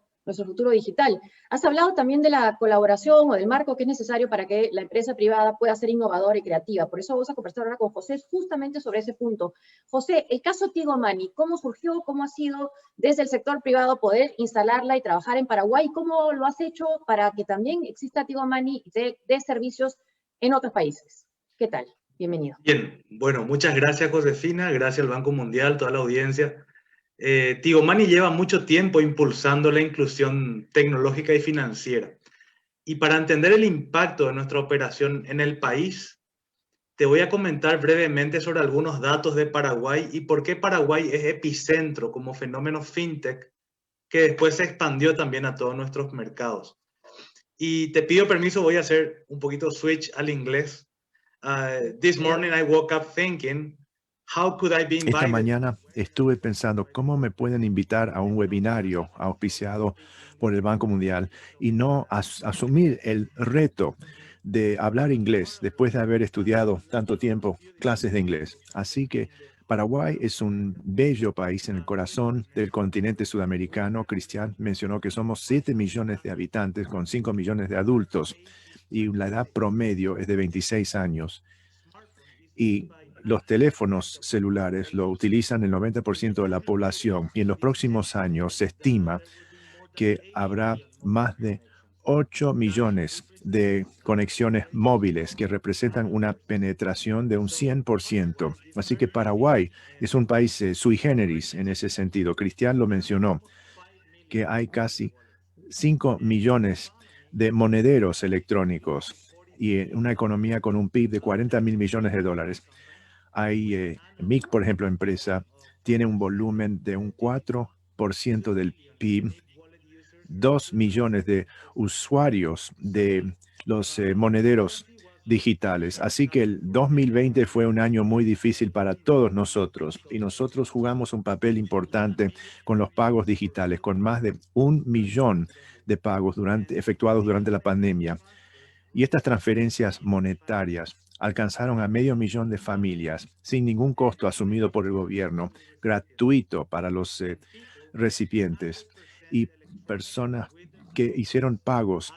digital. Has hablado también de la colaboración o del marco que es necesario para que la empresa privada pueda ser innovadora y creativa. Por eso vamos a conversar ahora con José justamente sobre ese punto. José, el caso Tigo Money, ¿cómo surgió? ¿Cómo ha sido desde el sector privado poder instalarla y trabajar en Paraguay? ¿Cómo lo has hecho para que también exista Tigo Money de servicios en otros países? ¿Qué tal? Bienvenido. Bien, bueno, muchas gracias, Josefina, gracias al Banco Mundial, toda la audiencia. Tigo Money lleva mucho tiempo impulsando la inclusión tecnológica y financiera. Y para entender el impacto de nuestra operación en el país, te voy a comentar brevemente sobre algunos datos de Paraguay y por qué Paraguay es epicentro como fenómeno fintech, que después se expandió también a todos nuestros mercados. Y te pido permiso, voy a hacer un poquito switch al inglés. This morning I woke up thinking, how could I be invited? Esta mañana estuve pensando cómo me pueden invitar a un webinario auspiciado por el Banco Mundial y no asumir el reto de hablar inglés después de haber estudiado tanto tiempo clases de inglés. Así que Paraguay es un bello país en el corazón del continente sudamericano. Cristian mencionó que somos 7 millones de habitantes con 5 millones de adultos y la edad promedio es de 26 años. Y los teléfonos celulares lo utilizan el 90% de la población y en los próximos años se estima que habrá más de 8 millones de conexiones móviles que representan una penetración de un 100%. Así que Paraguay es un país sui generis en ese sentido. Cristian lo mencionó, que hay casi 5 millones de monederos electrónicos y una economía con un PIB de 40 mil millones de dólares. Hay, MIC, por ejemplo, empresa, tiene un volumen de un 4% del PIB, 2 millones de usuarios de los monederos digitales. Así que el 2020 fue un año muy difícil para todos nosotros y nosotros jugamos un papel importante con los pagos digitales, con más de 1 millón de pagos efectuados durante la pandemia. Y estas transferencias monetarias alcanzaron a 500.000 de familias sin ningún costo asumido por el gobierno, gratuito para los recipientes y personas que hicieron pagos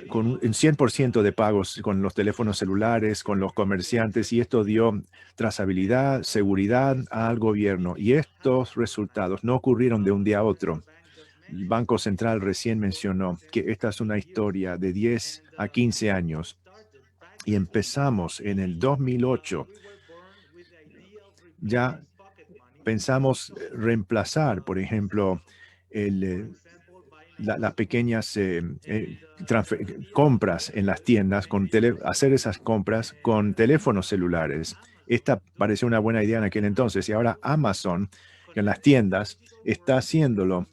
con un 100% de pagos con los teléfonos celulares, con los comerciantes, y esto dio trazabilidad, seguridad al gobierno. Y estos resultados no ocurrieron de un día a otro. El Banco Central recién mencionó que esta es una historia de 10 a 15 años. Y empezamos en el 2008. Ya pensamos reemplazar, por ejemplo, las pequeñas compras en las tiendas, hacer esas compras con teléfonos celulares. Esta pareció una buena idea en aquel entonces y ahora Amazon, en las tiendas, está haciéndolo.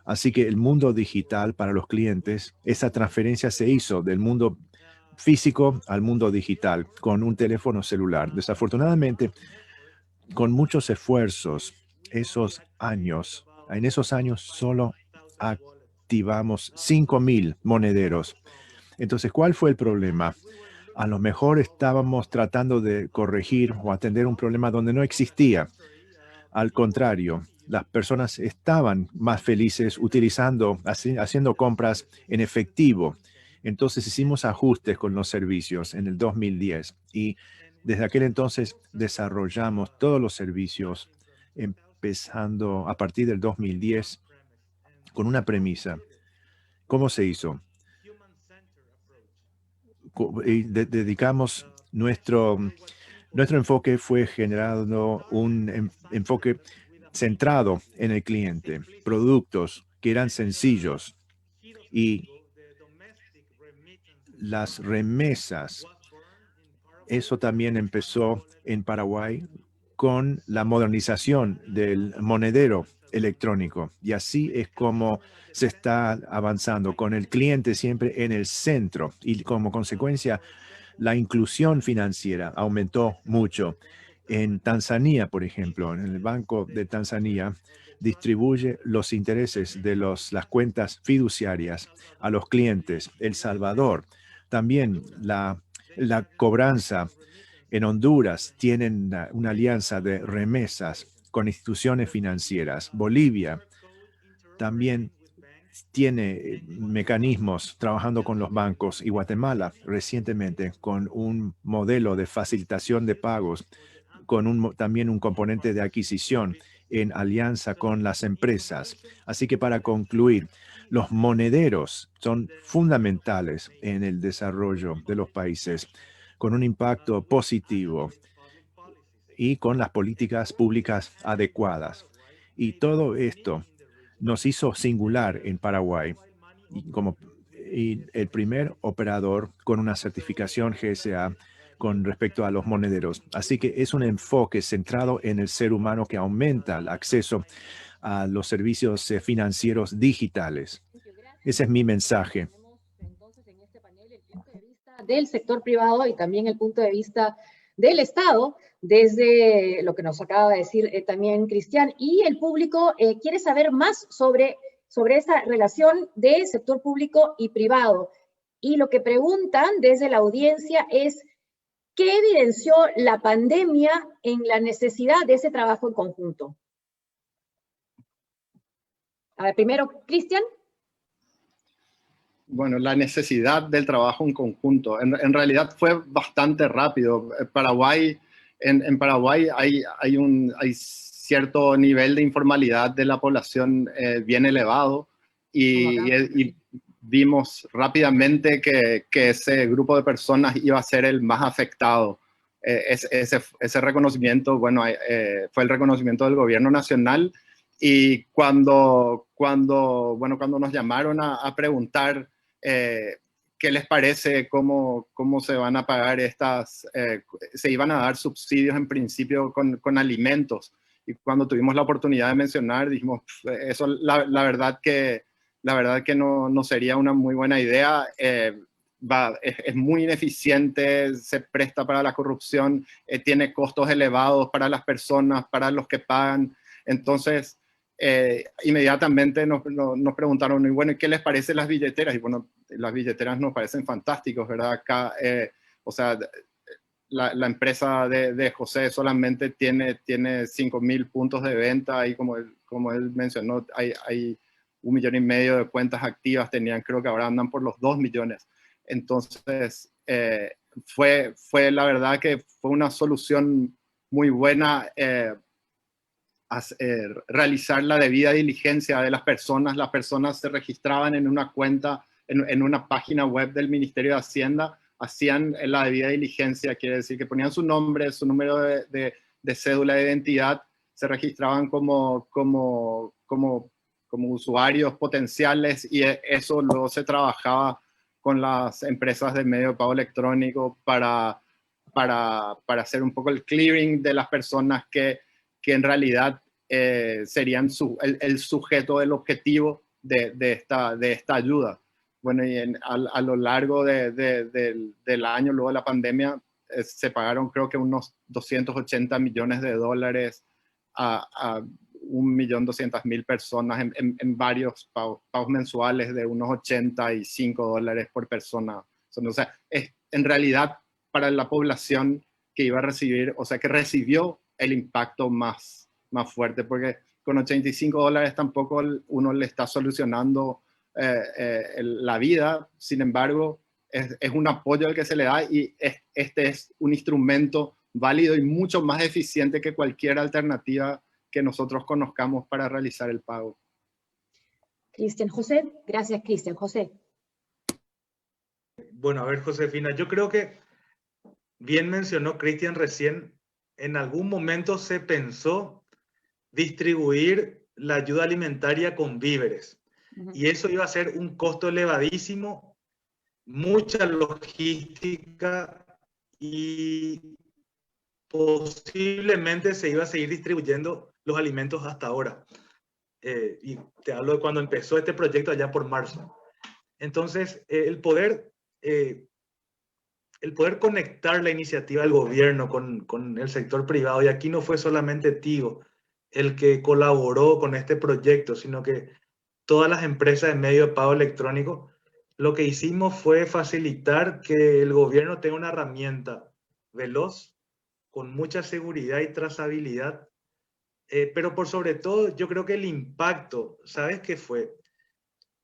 Así que el mundo digital para los clientes, esa transferencia se hizo del mundo físico al mundo digital con un teléfono celular. Desafortunadamente, con muchos esfuerzos, en esos años solo activamos 5.000 monederos. Entonces, ¿cuál fue el problema? A lo mejor estábamos tratando de corregir o atender un problema donde no existía. Al contrario, las personas estaban más felices haciendo compras en efectivo. Entonces hicimos ajustes con los servicios en el 2010 y desde aquel entonces desarrollamos todos los servicios empezando a partir del 2010 con una premisa. ¿Cómo se hizo? Dedicamos nuestro enfoque fue generando un enfoque centrado en el cliente, productos que eran sencillos y las remesas. Eso también empezó en Paraguay con la modernización del monedero electrónico. Y así es como se está avanzando, con el cliente siempre en el centro. Y como consecuencia, la inclusión financiera aumentó mucho. En Tanzania, por ejemplo, en el Banco de Tanzania, distribuye los intereses de las cuentas fiduciarias a los clientes. El Salvador, también la cobranza. En Honduras tienen una alianza de remesas con instituciones financieras. Bolivia también tiene mecanismos trabajando con los bancos, y Guatemala recientemente con un modelo de facilitación de pagos, con también un componente de adquisición en alianza con las empresas. Así que para concluir, los monederos son fundamentales en el desarrollo de los países, con un impacto positivo y con las políticas públicas adecuadas. Y todo esto nos hizo singular en Paraguay y el primer operador con una certificación GSA con respecto a los monederos. Así que es un enfoque centrado en el ser humano que aumenta el acceso a los servicios financieros digitales. Ese es mi mensaje. Entonces, en este panel, el punto de vista del sector privado y también el punto de vista del Estado, desde lo que nos acaba de decir también Cristian, y el público quiere saber más sobre esa relación de sector público y privado. Y lo que preguntan desde la audiencia es, ¿qué evidenció la pandemia en la necesidad de ese trabajo en conjunto? A ver, primero, Cristian. Bueno, la necesidad del trabajo en conjunto. En realidad fue bastante rápido. En Paraguay hay cierto nivel de informalidad de la población bien elevado y vimos rápidamente que ese grupo de personas iba a ser el más afectado. Ese reconocimiento, bueno, fue el reconocimiento del gobierno nacional, y cuando nos llamaron a preguntar qué les parece, cómo se van a pagar se iban a dar subsidios en principio con alimentos, y cuando tuvimos la oportunidad de mencionar, dijimos, eso la verdad que no sería una muy buena idea. Es muy ineficiente, se presta para la corrupción, tiene costos elevados para las personas, para los que pagan. Entonces, inmediatamente nos preguntaron, y bueno, ¿qué les parece las billeteras? Y bueno, las billeteras nos parecen fantásticos, ¿verdad? Acá, o sea, la empresa de José solamente tiene 5.000 puntos de venta, y como él mencionó, hay 1,5 millones de cuentas activas, creo que ahora andan por los 2 millones. Entonces, fue la verdad que fue una solución muy buena, realizar la debida diligencia de las personas. Las personas se registraban en una cuenta, en una página web del Ministerio de Hacienda, hacían la debida diligencia, quiere decir que ponían su nombre, su número de cédula de identidad, se registraban como usuarios potenciales, y eso luego se trabajaba con las empresas de medio de pago electrónico para hacer un poco el clearing de las personas que en realidad serían el sujeto del objetivo de esta ayuda. Bueno, y a lo largo del año, luego de la pandemia, se pagaron creo que unos $280 millones a 1.200.000 personas en varios pagos mensuales de unos $85 por persona. O sea, en realidad para la población que iba a recibir, o sea, que recibió el impacto más fuerte, porque con $85 tampoco uno le está solucionando la vida. Sin embargo, es un apoyo al que se le da, y este es un instrumento válido y mucho más eficiente que cualquier alternativa que nosotros conozcamos para realizar el pago. Cristian José. Gracias, Cristian José. Bueno, a ver, Josefina, yo creo que bien mencionó Cristian recién, en algún momento se pensó distribuir la ayuda alimentaria con víveres. Y eso iba a ser un costo elevadísimo, mucha logística, y posiblemente se iba a seguir distribuyendo los alimentos hasta ahora. Y te hablo de cuando empezó este proyecto allá por marzo. Entonces, el poder conectar la iniciativa del gobierno con el sector privado, y aquí no fue solamente Tigo el que colaboró con este proyecto, sino que todas las empresas de medio de pago electrónico, lo que hicimos fue facilitar que el gobierno tenga una herramienta veloz, con mucha seguridad y trazabilidad, pero por sobre todo yo creo que el impacto, ¿sabes qué fue?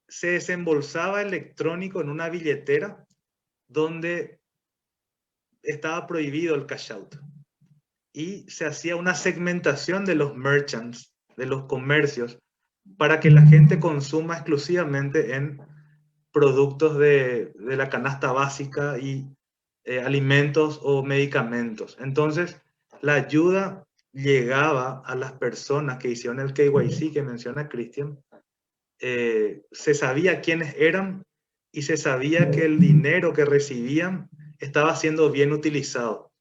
Se desembolsaba electrónico en una billetera donde estaba prohibido el cash out, y se hacía una segmentación de los merchants, de los comercios, para que la gente consuma exclusivamente en productos de la canasta básica y alimentos o medicamentos. Entonces, la ayuda llegaba a las personas que hicieron el KYC que menciona Cristian. Se sabía quiénes eran y se sabía que el dinero que recibían estaba siendo bien utilizado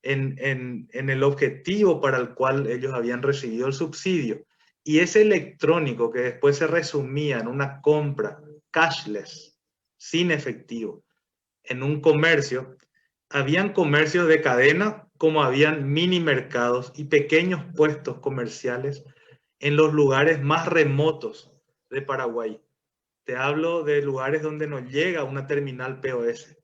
en el objetivo para el cual ellos habían recibido el subsidio. Y ese electrónico que después se resumía en una compra cashless, sin efectivo, en un comercio, habían comercios de cadena como habían mini mercados y pequeños puestos comerciales en los lugares más remotos de Paraguay. Te hablo de lugares donde no llega una terminal POS.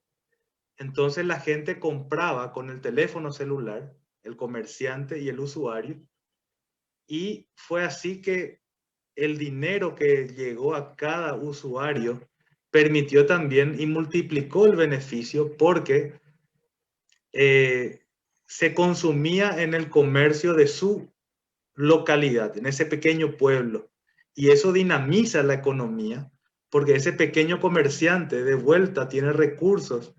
Entonces la gente compraba con el teléfono celular, el comerciante y el usuario, y fue así que el dinero que llegó a cada usuario permitió también y multiplicó el beneficio, porque se consumía en el comercio de su localidad, en ese pequeño pueblo, y eso dinamiza la economía, porque ese pequeño comerciante de vuelta tiene recursos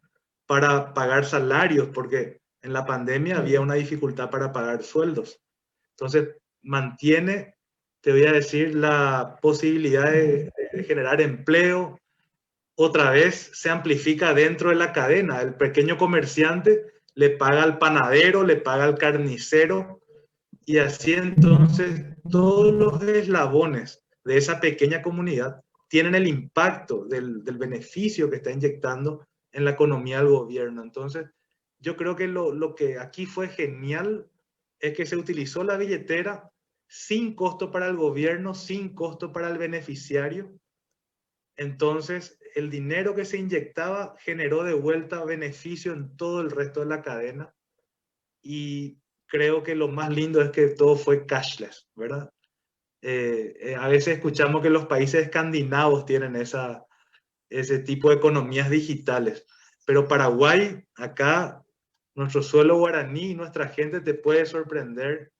para pagar salarios, porque en la pandemia había una dificultad para pagar sueldos. Entonces mantiene, te voy a decir, la posibilidad de generar empleo. Otra vez se amplifica dentro de la cadena. El pequeño comerciante le paga al panadero, le paga al carnicero, y así entonces todos los eslabones de esa pequeña comunidad tienen el impacto del beneficio que está inyectando en la economía del gobierno. Entonces, yo creo que lo que aquí fue genial es que se utilizó la billetera sin costo para el gobierno, sin costo para el beneficiario. Entonces, el dinero que se inyectaba generó de vuelta beneficio en todo el resto de la cadena, y creo que lo más lindo es que todo fue cashless, ¿verdad? A veces escuchamos que los países escandinavos tienen ese tipo de economías digitales, pero Paraguay, acá, nuestro suelo guaraní, nuestra gente te puede sorprender.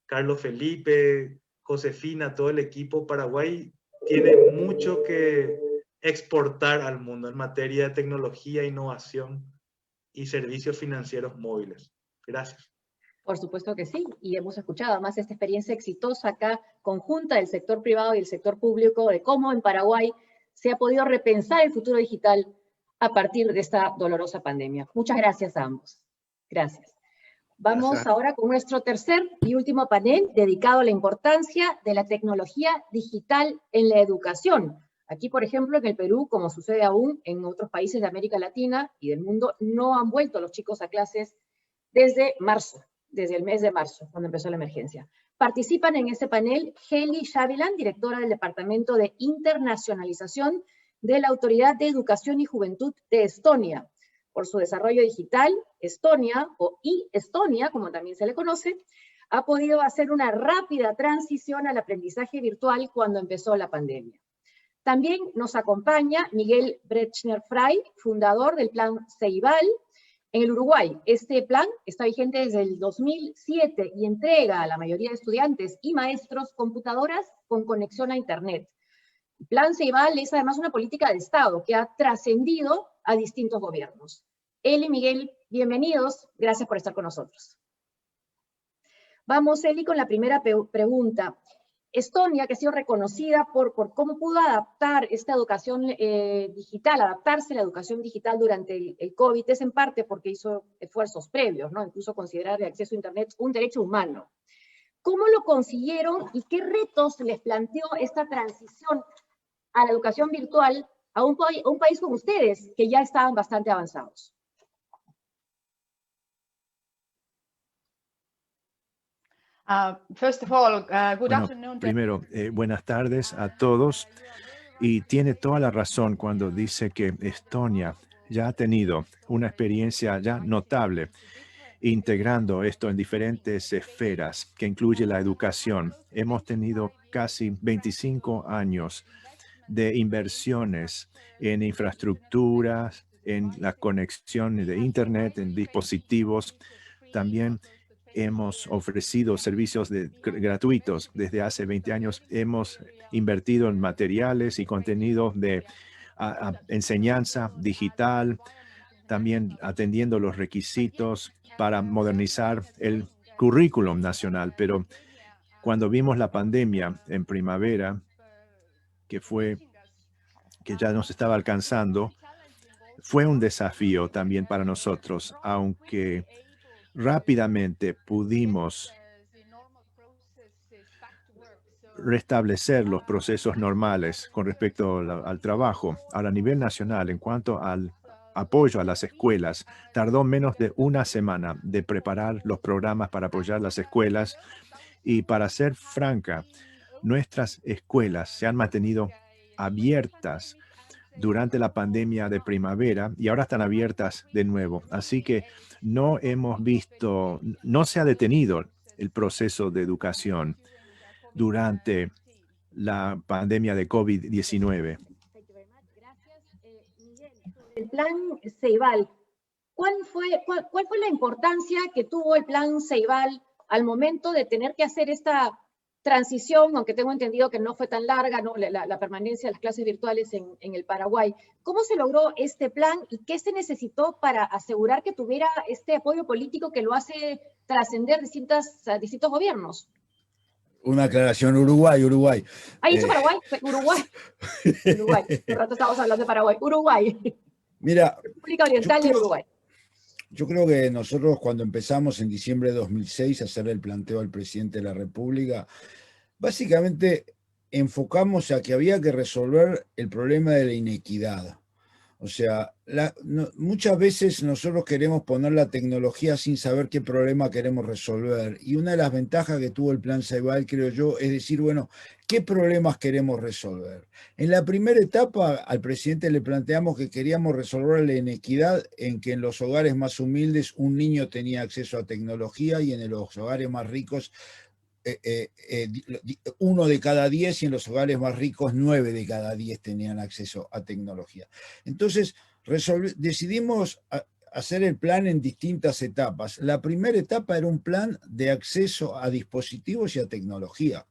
Carlos Felipe, Josefina, todo el equipo. Paraguay tiene mucho que exportar al mundo en materia de tecnología, innovación y servicios financieros móviles. Gracias. Por supuesto que sí, y hemos escuchado además esta experiencia exitosa acá, conjunta del sector privado y el sector público, de cómo en Paraguay se ha podido repensar el futuro digital a partir de esta dolorosa pandemia. Muchas gracias a ambos. Gracias. Vamos Gracias. ahora con nuestro tercer y último panel dedicado a la importancia de la tecnología digital en la educación. Aquí, por ejemplo, en el Perú, como sucede aún en otros países de América Latina y del mundo, no han vuelto los chicos a clases desde marzo, desde el mes de marzo, cuando empezó la emergencia. Participan en este panel Heli Shavilan, directora del Departamento de Internacionalización de la Autoridad de Educación y Juventud de Estonia, por su desarrollo digital, Estonia, o e-Estonia, como también se le conoce, ha podido hacer una rápida transición al aprendizaje virtual cuando empezó la pandemia. También nos acompaña Miguel Brechner-Frey, fundador del Plan Ceibal en el Uruguay. Este plan está vigente desde el 2007 y entrega a la mayoría de estudiantes y maestros computadoras con conexión a Internet. El Plan Ceibal es además una política de Estado que ha trascendido a distintos gobiernos. Eli y Miguel, bienvenidos. Gracias por estar con nosotros. Vamos, Eli, con la primera pregunta. Estonia, que ha sido reconocida por cómo pudo adaptar esta educación digital, adaptarse a la educación digital durante el COVID, es en parte porque hizo esfuerzos previos, ¿no? Incluso considerar el acceso a Internet un derecho humano. ¿Cómo lo consiguieron y qué retos les planteó esta transición a la educación virtual a un país como ustedes, que ya estaban bastante avanzados? First of all, good afternoon. Primero, buenas tardes a todos. Y tiene toda la razón cuando dice que Estonia ya ha tenido una experiencia ya notable integrando esto en diferentes esferas que incluye la educación. Hemos tenido casi 25 años de inversiones en infraestructuras, en la conexión de Internet, en dispositivos. También hemos ofrecido servicios gratuitos. Desde hace 20 años hemos invertido en materiales y contenidos de enseñanza digital, también atendiendo los requisitos para modernizar el currículum nacional. Pero cuando vimos la pandemia en primavera, que ya nos estaba alcanzando, fue un desafío también para nosotros, aunque rápidamente pudimos restablecer los procesos normales con respecto al trabajo. Ahora, a nivel nacional, en cuanto al apoyo a las escuelas, tardó menos de una semana de preparar los programas para apoyar las escuelas. Y para ser franca, nuestras escuelas se han mantenido abiertas durante la pandemia de primavera y ahora están abiertas de nuevo. Así que no se ha detenido el proceso de educación durante la pandemia de COVID-19. Gracias, Miguel. El plan Ceibal, ¿cuál fue la importancia que tuvo el plan Ceibal al momento de tener que hacer esta transición, aunque tengo entendido que no fue tan larga, ¿no? la permanencia de las clases virtuales en el Paraguay? ¿Cómo se logró este plan y qué se necesitó para asegurar que tuviera este apoyo político que lo hace trascender distintos gobiernos? Una aclaración, Uruguay. ¿Ha dicho Paraguay? Uruguay. Un rato estamos hablando de Paraguay. Uruguay. Mira, República Oriental de Uruguay. Yo creo que nosotros cuando empezamos en diciembre de 2006 a hacer el planteo al presidente de la República, básicamente enfocamos a que había que resolver el problema de la inequidad. O sea, muchas veces nosotros queremos poner la tecnología sin saber qué problema queremos resolver. Y una de las ventajas que tuvo el plan Ceibal, creo yo, es decir, bueno, ¿qué problemas queremos resolver? En la primera etapa, al presidente le planteamos que queríamos resolver la inequidad en que en los hogares más humildes un niño tenía acceso a tecnología y en los hogares más ricos 1 de cada 10 y en los hogares más ricos 9 de cada 10 tenían acceso a tecnología. Entonces decidimos hacer el plan en distintas etapas. La primera etapa era un plan de acceso a dispositivos y a tecnología.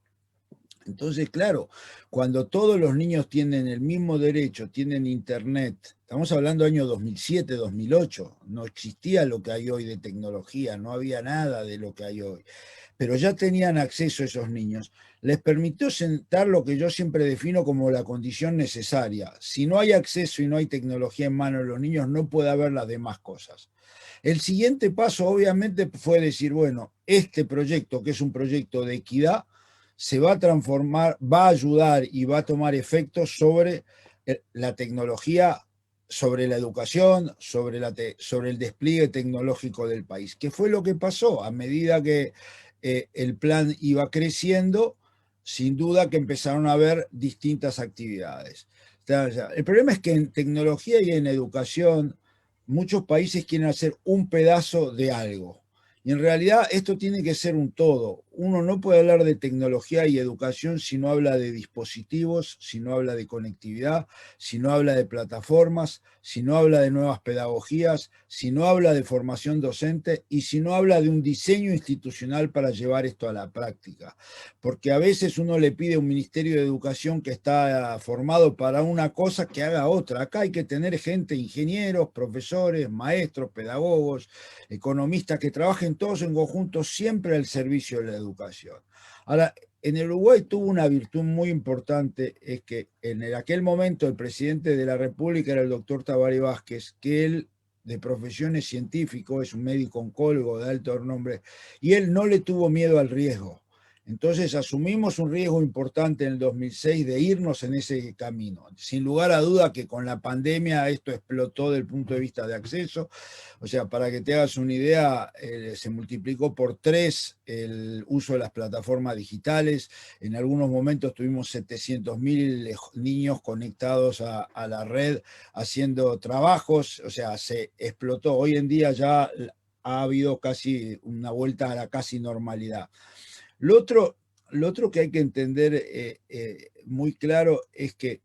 Entonces, claro, cuando todos los niños tienen el mismo derecho, tienen Internet, estamos hablando del año 2007, 2008, no existía lo que hay hoy de tecnología, no había nada de lo que hay hoy, pero ya tenían acceso a esos niños, les permitió sentar lo que yo siempre defino como la condición necesaria. Si no hay acceso y no hay tecnología en mano de los niños, no puede haber las demás cosas. El siguiente paso, obviamente, fue decir, bueno, este proyecto, que es un proyecto de equidad, se va a transformar, va a ayudar y va a tomar efecto sobre la tecnología, sobre la educación, sobre el despliegue tecnológico del país. ¿Qué fue lo que pasó? A medida que el plan iba creciendo, sin duda que empezaron a haber distintas actividades. El problema es que en tecnología y en educación muchos países quieren hacer un pedazo de algo. Y en realidad esto tiene que ser un todo. Uno no puede hablar de tecnología y educación si no habla de dispositivos, si no habla de conectividad, si no habla de plataformas, si no habla de nuevas pedagogías, si no habla de formación docente y si no habla de un diseño institucional para llevar esto a la práctica. Porque a veces uno le pide a un Ministerio de Educación que está formado para una cosa que haga otra. Acá hay que tener gente, ingenieros, profesores, maestros, pedagogos, economistas, que trabajen todos en conjunto siempre al servicio de la educación. Ahora, en el Uruguay tuvo una virtud muy importante, es que en aquel momento el presidente de la República era el doctor Tabaré Vázquez, que él de profesión es científico, es un médico oncólogo de alto renombre, y él no le tuvo miedo al riesgo. Entonces asumimos un riesgo importante en el 2006 de irnos en ese camino. Sin lugar a duda que con la pandemia esto explotó desde el punto de vista de acceso. O sea, para que te hagas una idea, se multiplicó por 3 el uso de las plataformas digitales. En algunos momentos tuvimos 700.000 niños conectados a la red haciendo trabajos. O sea, se explotó. Hoy en día ya ha habido casi una vuelta a la casi normalidad. Lo otro que hay que entender muy claro es que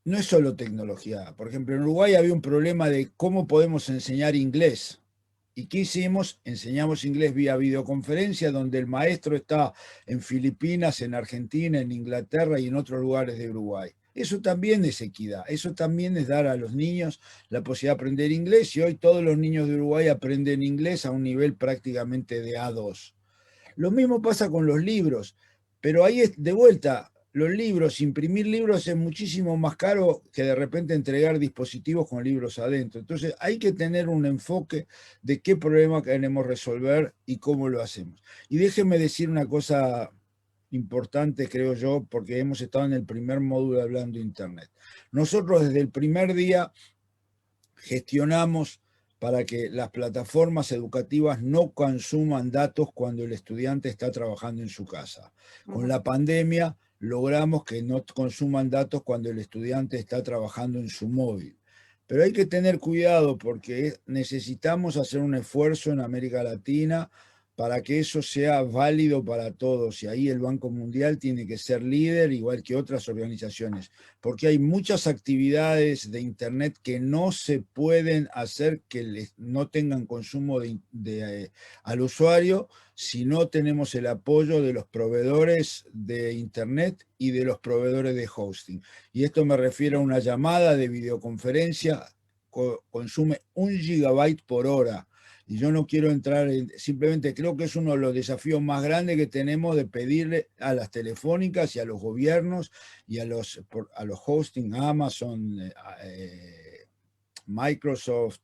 no es solo tecnología. Por ejemplo, en Uruguay había un problema de cómo podemos enseñar inglés. ¿Y qué hicimos? Enseñamos inglés vía videoconferencia, donde el maestro está en Filipinas, en Argentina, en Inglaterra y en otros lugares de Uruguay. Eso también es equidad, eso también es dar a los niños la posibilidad de aprender inglés, y hoy todos los niños de Uruguay aprenden inglés a un nivel prácticamente de A2. Lo mismo pasa con los libros, pero ahí de vuelta, los libros, imprimir libros es muchísimo más caro que de repente entregar dispositivos con libros adentro. Entonces hay que tener un enfoque de qué problema queremos resolver y cómo lo hacemos. Y déjenme decir una cosa importante, creo yo, porque hemos estado en el primer módulo hablando de Internet. Nosotros desde el primer día gestionamos para que las plataformas educativas no consuman datos cuando el estudiante está trabajando en su casa. Con la pandemia logramos que no consuman datos cuando el estudiante está trabajando en su móvil. Pero hay que tener cuidado porque necesitamos hacer un esfuerzo en América Latina para que eso sea válido para todos. Y ahí el Banco Mundial tiene que ser líder, igual que otras organizaciones, porque hay muchas actividades de Internet que no se pueden hacer que no tengan consumo al usuario si no tenemos el apoyo de los proveedores de Internet y de los proveedores de hosting. Y esto me refiero a una llamada de videoconferencia, consume 1 GB por hora. Y yo no quiero entrar simplemente creo que es uno de los desafíos más grandes que tenemos de pedirle a las telefónicas y a los gobiernos y a los hosting, Amazon, Microsoft,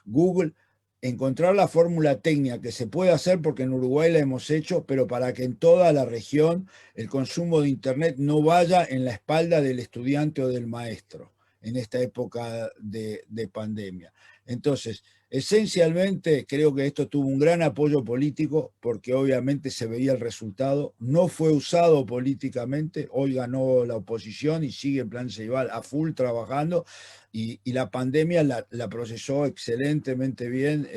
Google, encontrar la fórmula técnica que se puede hacer, porque en Uruguay la hemos hecho, pero para que en toda la región el consumo de Internet no vaya en la espalda del estudiante o del maestro en esta época de pandemia. Entonces, esencialmente creo que esto tuvo un gran apoyo político porque obviamente se veía el resultado, no fue usado políticamente, hoy ganó la oposición y sigue el Plan Ceibal a full trabajando y la pandemia la procesó excelentemente bien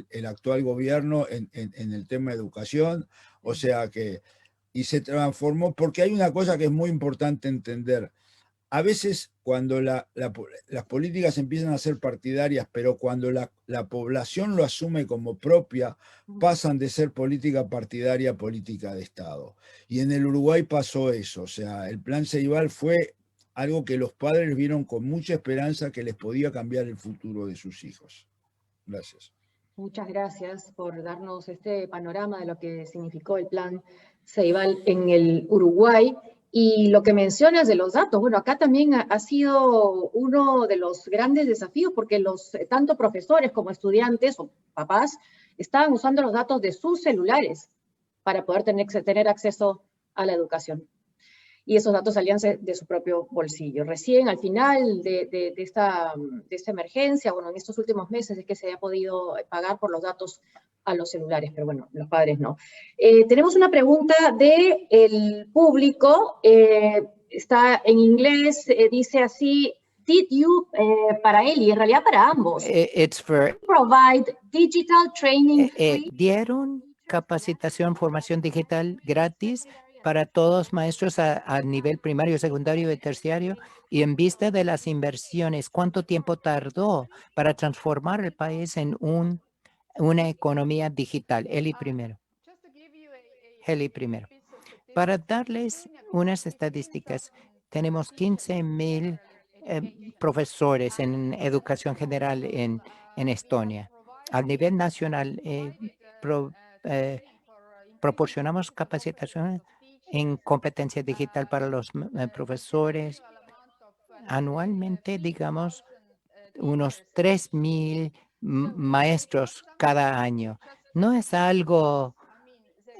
el actual gobierno en el tema de educación, o sea que, y se transformó, porque hay una cosa que es muy importante entender. A veces cuando las políticas empiezan a ser partidarias, pero cuando la población lo asume como propia, pasan de ser política partidaria a política de Estado. Y en el Uruguay pasó eso, o sea, el Plan Ceibal fue algo que los padres vieron con mucha esperanza que les podía cambiar el futuro de sus hijos. Gracias. Muchas gracias por darnos este panorama de lo que significó el Plan Ceibal en el Uruguay. Y lo que mencionas de los datos, bueno, acá también ha sido uno de los grandes desafíos porque tanto profesores como estudiantes o papás estaban usando los datos de sus celulares para poder tener acceso a la educación. Y esos datos salían de su propio bolsillo. Recién al final de esta emergencia, bueno, en estos últimos meses es que se ha podido pagar por los datos a los celulares, pero bueno, los padres no. Tenemos una pregunta del público, está en inglés, dice así: Did you, para él y en realidad para ambos, It's for, provide digital training free? dieron capacitación, formación digital gratis para todos maestros a nivel primario, secundario y terciario, y en vista de las inversiones, ¿cuánto tiempo tardó para transformar el país en una economía digital? Heli primero. Para darles unas estadísticas, tenemos 15,000 profesores en educación general en Estonia. A nivel nacional, proporcionamos capacitación en competencia digital para los profesores. Anualmente, digamos, unos 3,000 maestros cada año. No es algo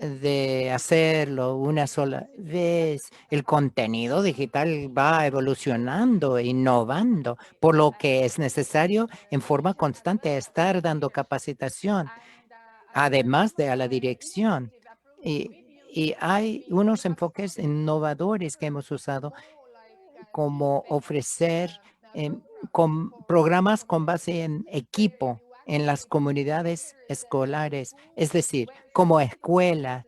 de hacerlo una sola vez. El contenido digital va evolucionando, innovando, por lo que es necesario en forma constante estar dando capacitación, además de a la dirección. Y hay unos enfoques innovadores que hemos usado, como ofrecer con programas con base en equipo en las comunidades escolares, es decir, como escuela,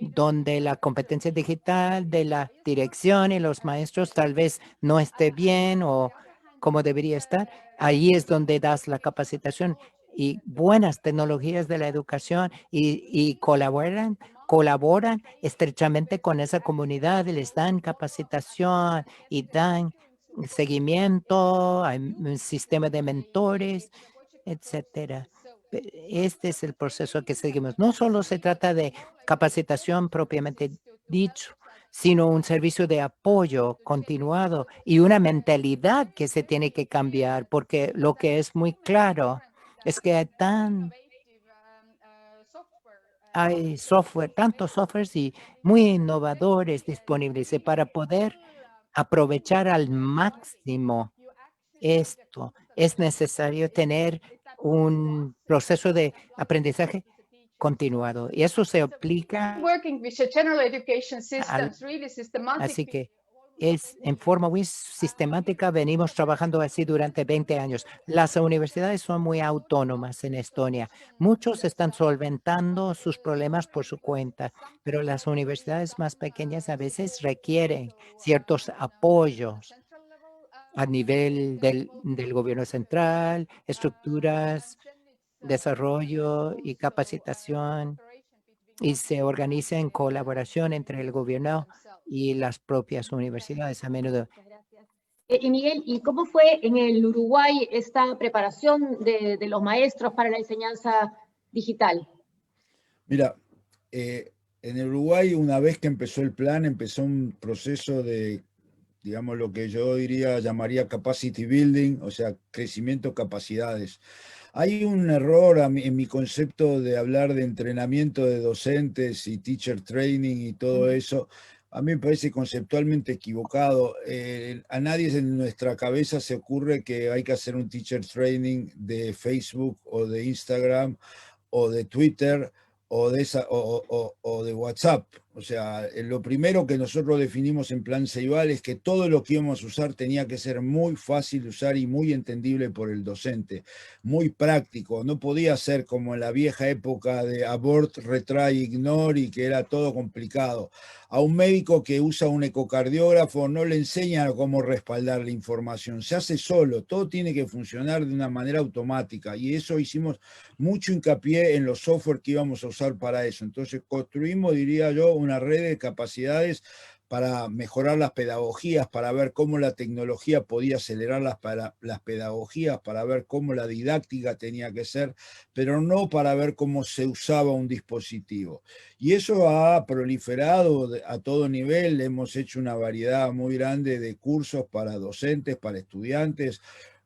donde la competencia digital de la dirección y los maestros tal vez no esté bien o como debería estar. Ahí es donde das la capacitación y buenas tecnologías de la educación y colaboran estrechamente con esa comunidad, y les dan capacitación y dan seguimiento, hay un sistema de mentores, etcétera. Este es el proceso que seguimos. No solo se trata de capacitación propiamente dicho, sino un servicio de apoyo continuado y una mentalidad que se tiene que cambiar, porque lo que es muy claro es que hay software, tantos softwares y muy innovadores disponibles, y para poder aprovechar al máximo esto, es necesario tener un proceso de aprendizaje continuado, y eso se aplica Working with the general education al, systems really así systematically. que es en forma muy sistemática, venimos trabajando así durante 20 años. Las universidades son muy autónomas en Estonia. Muchos están solventando sus problemas por su cuenta, pero las universidades más pequeñas a veces requieren ciertos apoyos a nivel del gobierno central, estructuras, desarrollo y capacitación, y se organiza en colaboración entre el gobierno y las propias universidades a menudo. Y Miguel, ¿y cómo fue en el Uruguay esta preparación de los maestros para la enseñanza digital? Mira, en el Uruguay, una vez que empezó el plan, empezó un proceso de, digamos, lo que yo llamaría capacity building, o sea, crecimiento de capacidades. Hay un error en mi concepto de hablar de entrenamiento de docentes y teacher training y todo eso. A mí me parece conceptualmente equivocado. A nadie en nuestra cabeza se ocurre que hay que hacer un teacher training de Facebook o de Instagram o de Twitter o de WhatsApp. O sea, lo primero que nosotros definimos en Plan Ceibal es que todo lo que íbamos a usar tenía que ser muy fácil de usar y muy entendible por el docente, muy práctico. No podía ser como en la vieja época de abort, retry, ignore, y que era todo complicado. A un médico que usa un ecocardiógrafo no le enseñan cómo respaldar la información, se hace solo, todo tiene que funcionar de una manera automática, y eso hicimos mucho hincapié en los software que íbamos a usar para eso. Entonces construimos, diría yo, una red de capacidades para mejorar las pedagogías, para ver cómo la tecnología podía acelerar las pedagogías, para ver cómo la didáctica tenía que ser, pero no para ver cómo se usaba un dispositivo. Y eso ha proliferado a todo nivel. Hemos hecho una variedad muy grande de cursos para docentes, para estudiantes.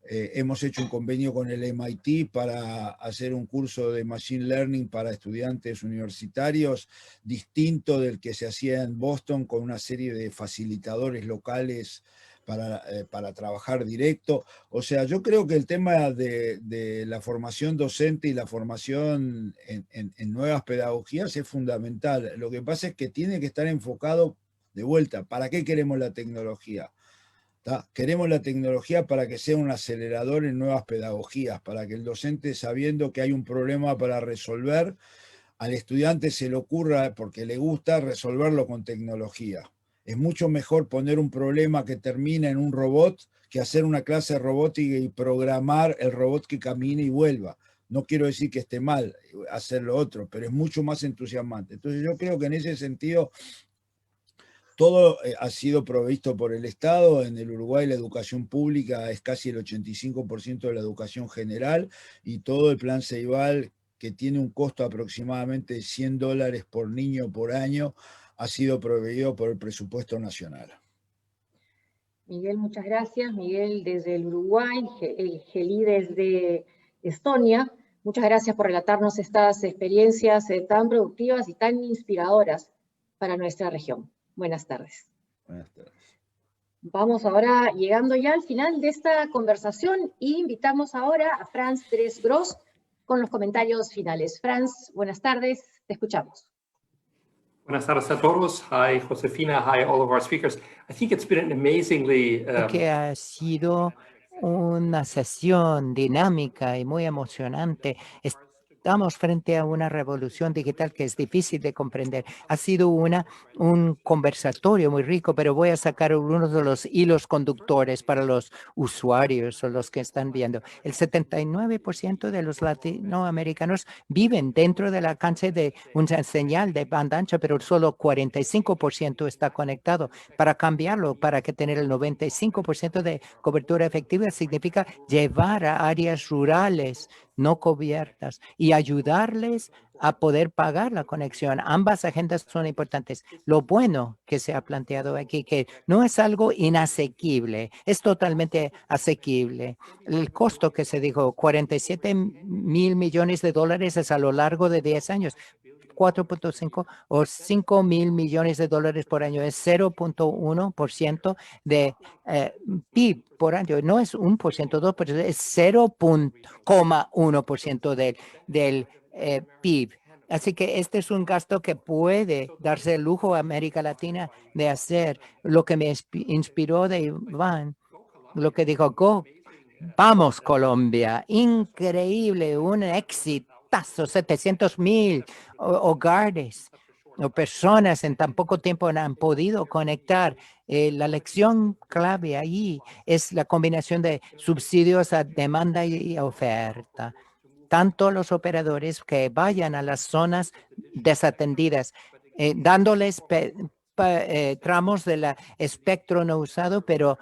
Hemos hecho un convenio con el MIT para hacer un curso de Machine Learning para estudiantes universitarios, distinto del que se hacía en Boston, con una serie de facilitadores locales para trabajar directo. O sea, yo creo que el tema de la formación docente y la formación en nuevas pedagogías es fundamental. Lo que pasa es que tiene que estar enfocado de vuelta. ¿Para qué queremos la tecnología? Queremos la tecnología para que sea un acelerador en nuevas pedagogías, para que el docente, sabiendo que hay un problema para resolver, al estudiante se le ocurra, porque le gusta, resolverlo con tecnología. Es mucho mejor poner un problema que termina en un robot que hacer una clase de robótica y programar el robot que camine y vuelva. No quiero decir que esté mal hacer lo otro, pero es mucho más entusiasmante. Entonces yo creo que en ese sentido todo ha sido provisto por el Estado. En el Uruguay la educación pública es casi el 85% de la educación general, y todo el plan Ceibal, que tiene un costo aproximadamente de $100 por niño por año, ha sido proveído por el presupuesto nacional. Miguel, muchas gracias. Miguel desde el Uruguay, el Gelí desde Estonia. Muchas gracias por relatarnos estas experiencias tan productivas y tan inspiradoras para nuestra región. Buenas tardes. Buenas tardes. Vamos ahora llegando ya al final de esta conversación y invitamos ahora a Franz Dres-Gross con los comentarios finales. Franz, buenas tardes, te escuchamos. Buenas tardes a todos. Hi, Josefina. Hi, all of our speakers. I think it's been an amazingly... que ha sido una sesión dinámica y muy emocionante. Estamos frente a una revolución digital que es difícil de comprender. Ha sido un conversatorio muy rico, pero voy a sacar uno de los hilos conductores para los usuarios o los que están viendo. El 79% de los latinoamericanos viven dentro del alcance de una señal de banda ancha, pero solo 45% está conectado. Para cambiarlo, para que tener el 95% de cobertura efectiva, significa llevar a áreas rurales no cubiertas y ayudarles a poder pagar la conexión. Ambas agendas son importantes. Lo bueno que se ha planteado aquí, que no es algo inasequible, es totalmente asequible. El costo que se dijo, 47,000 millones de dólares es a lo largo de 10 años. 4.5 o 5,000 millones de dólares por año, es 0.1% de PIB por año. No es 1%, 2%, es 0,1% del PIB. Así que este es un gasto que puede darse el lujo a América Latina de hacer. Lo que me inspiró de Iván, lo que dijo, vamos Colombia, increíble, un éxito. 700,000 hogares o personas en tan poco tiempo han podido conectar. La lección clave ahí es la combinación de subsidios a demanda y oferta. Tanto los operadores que vayan a las zonas desatendidas, dándoles tramos del espectro no usado, pero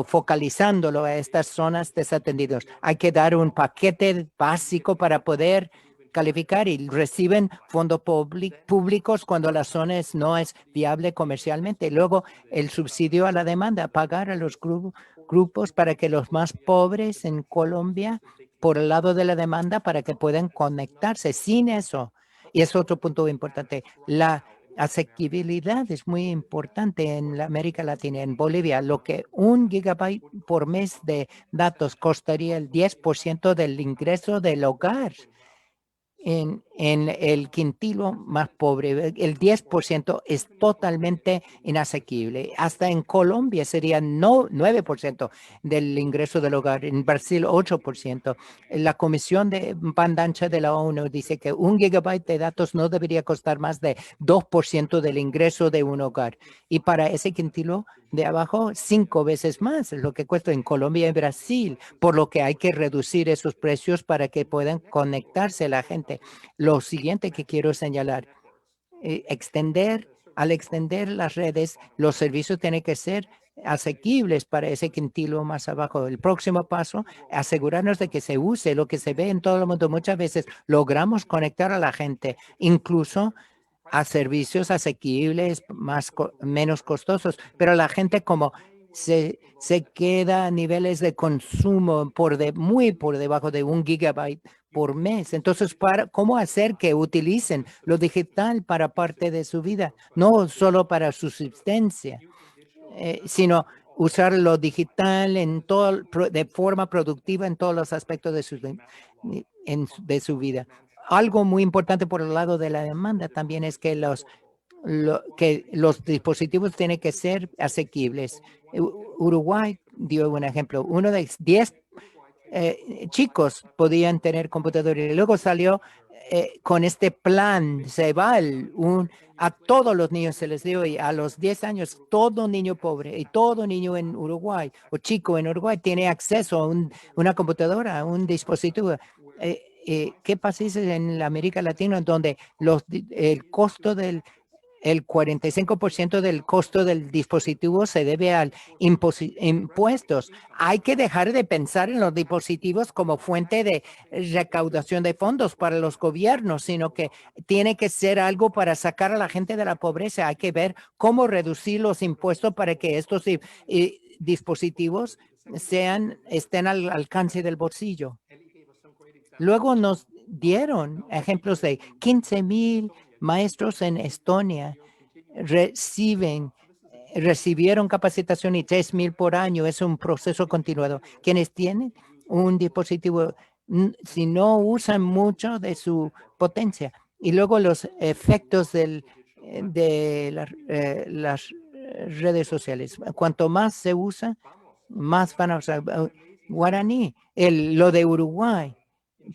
focalizándolo a estas zonas desatendidas. Hay que dar un paquete básico para poder calificar y reciben fondos públicos cuando la zona no es viable comercialmente. Luego, el subsidio a la demanda, pagar a los grupos para que los más pobres en Colombia, por el lado de la demanda, para que puedan conectarse. Sin eso, y es otro punto importante, la asequibilidad es muy importante en la América Latina. En Bolivia, lo que 1 gigabyte por mes de datos costaría el 10% del ingreso del hogar. En el quintilo más pobre, el 10% es totalmente inasequible. Hasta en Colombia sería 9% del ingreso del hogar. En Brasil, 8%. La Comisión de Banda Ancha de la ONU dice que 1 gigabyte de datos no debería costar más de 2% del ingreso de un hogar. Y para ese quintilo de abajo, 5 veces más es lo que cuesta en Colombia y Brasil, por lo que hay que reducir esos precios para que puedan conectarse la gente. Lo siguiente que quiero señalar, al extender las redes, los servicios tienen que ser asequibles para ese quintilo más abajo. El próximo paso, asegurarnos de que se use lo que se ve en todo el mundo. Muchas veces logramos conectar a la gente, incluso a servicios asequibles, menos costosos, pero la gente como se queda a niveles de consumo muy por debajo de 1 gigabyte por mes. Entonces, ¿cómo hacer que utilicen lo digital para parte de su vida? No solo para su subsistencia, sino usar lo digital de forma productiva en todos los aspectos de su vida. Algo muy importante por el lado de la demanda también es que que los dispositivos tienen que ser asequibles. Uruguay dio un ejemplo. Uno de 10 chicos podían tener computadores y luego salió con este plan Ceval, a todos los niños se les dio y a los 10 años todo niño pobre y todo niño en Uruguay o chico en Uruguay tiene acceso a una computadora, a un dispositivo. ¿Qué pasa en la América Latina donde el costo el 45% del costo del dispositivo se debe a impuestos? Hay que dejar de pensar en los dispositivos como fuente de recaudación de fondos para los gobiernos, sino que tiene que ser algo para sacar a la gente de la pobreza. Hay que ver cómo reducir los impuestos para que estos dispositivos estén al alcance del bolsillo. Luego nos dieron ejemplos de 15,000 maestros en Estonia recibieron capacitación y 3,000 por año. Es un proceso continuado. Quienes tienen un dispositivo, si no usan mucho de su potencia. Y luego los efectos de las redes sociales. Cuanto más se usa, más van a usar. Guaraní, lo de Uruguay.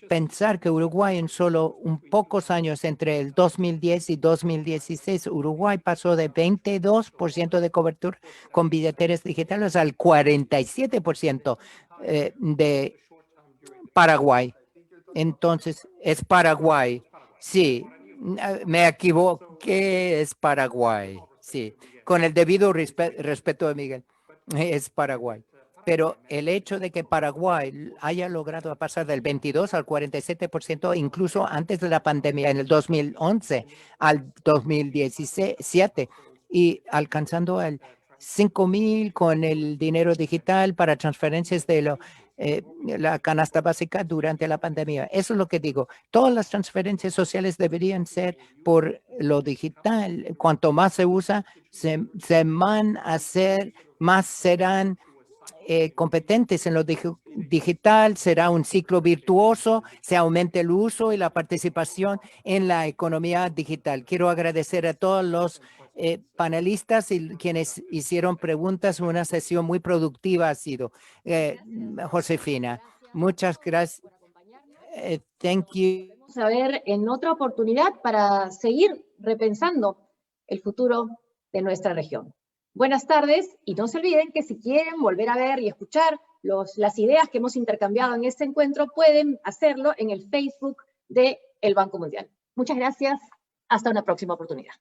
Pensar que Uruguay en solo pocos años, entre el 2010 y 2016, Uruguay pasó de 22% de cobertura con billeteras digitales al 47% de Paraguay. Entonces, es Paraguay. Sí, me equivoqué, es Paraguay. Sí, con el debido respeto de Miguel, es Paraguay. Pero el hecho de que Paraguay haya logrado pasar del 22 al 47%, incluso antes de la pandemia, en el 2011 al 2017, y alcanzando el 5,000 con el dinero digital para transferencias de la canasta básica durante la pandemia. Eso es lo que digo. Todas las transferencias sociales deberían ser por lo digital. Cuanto más se usa, se van a hacer, más serán competentes en lo digital, será un ciclo virtuoso, se aumente el uso y la participación en la economía digital. Quiero agradecer a todos los panelistas y quienes hicieron preguntas. Una sesión muy productiva ha sido. Josefina, muchas gracias. Thank you. Vamos a ver en otra oportunidad para seguir repensando el futuro de nuestra región. Buenas tardes y no se olviden que si quieren volver a ver y escuchar las ideas que hemos intercambiado en este encuentro, pueden hacerlo en el Facebook del Banco Mundial. Muchas gracias. Hasta una próxima oportunidad.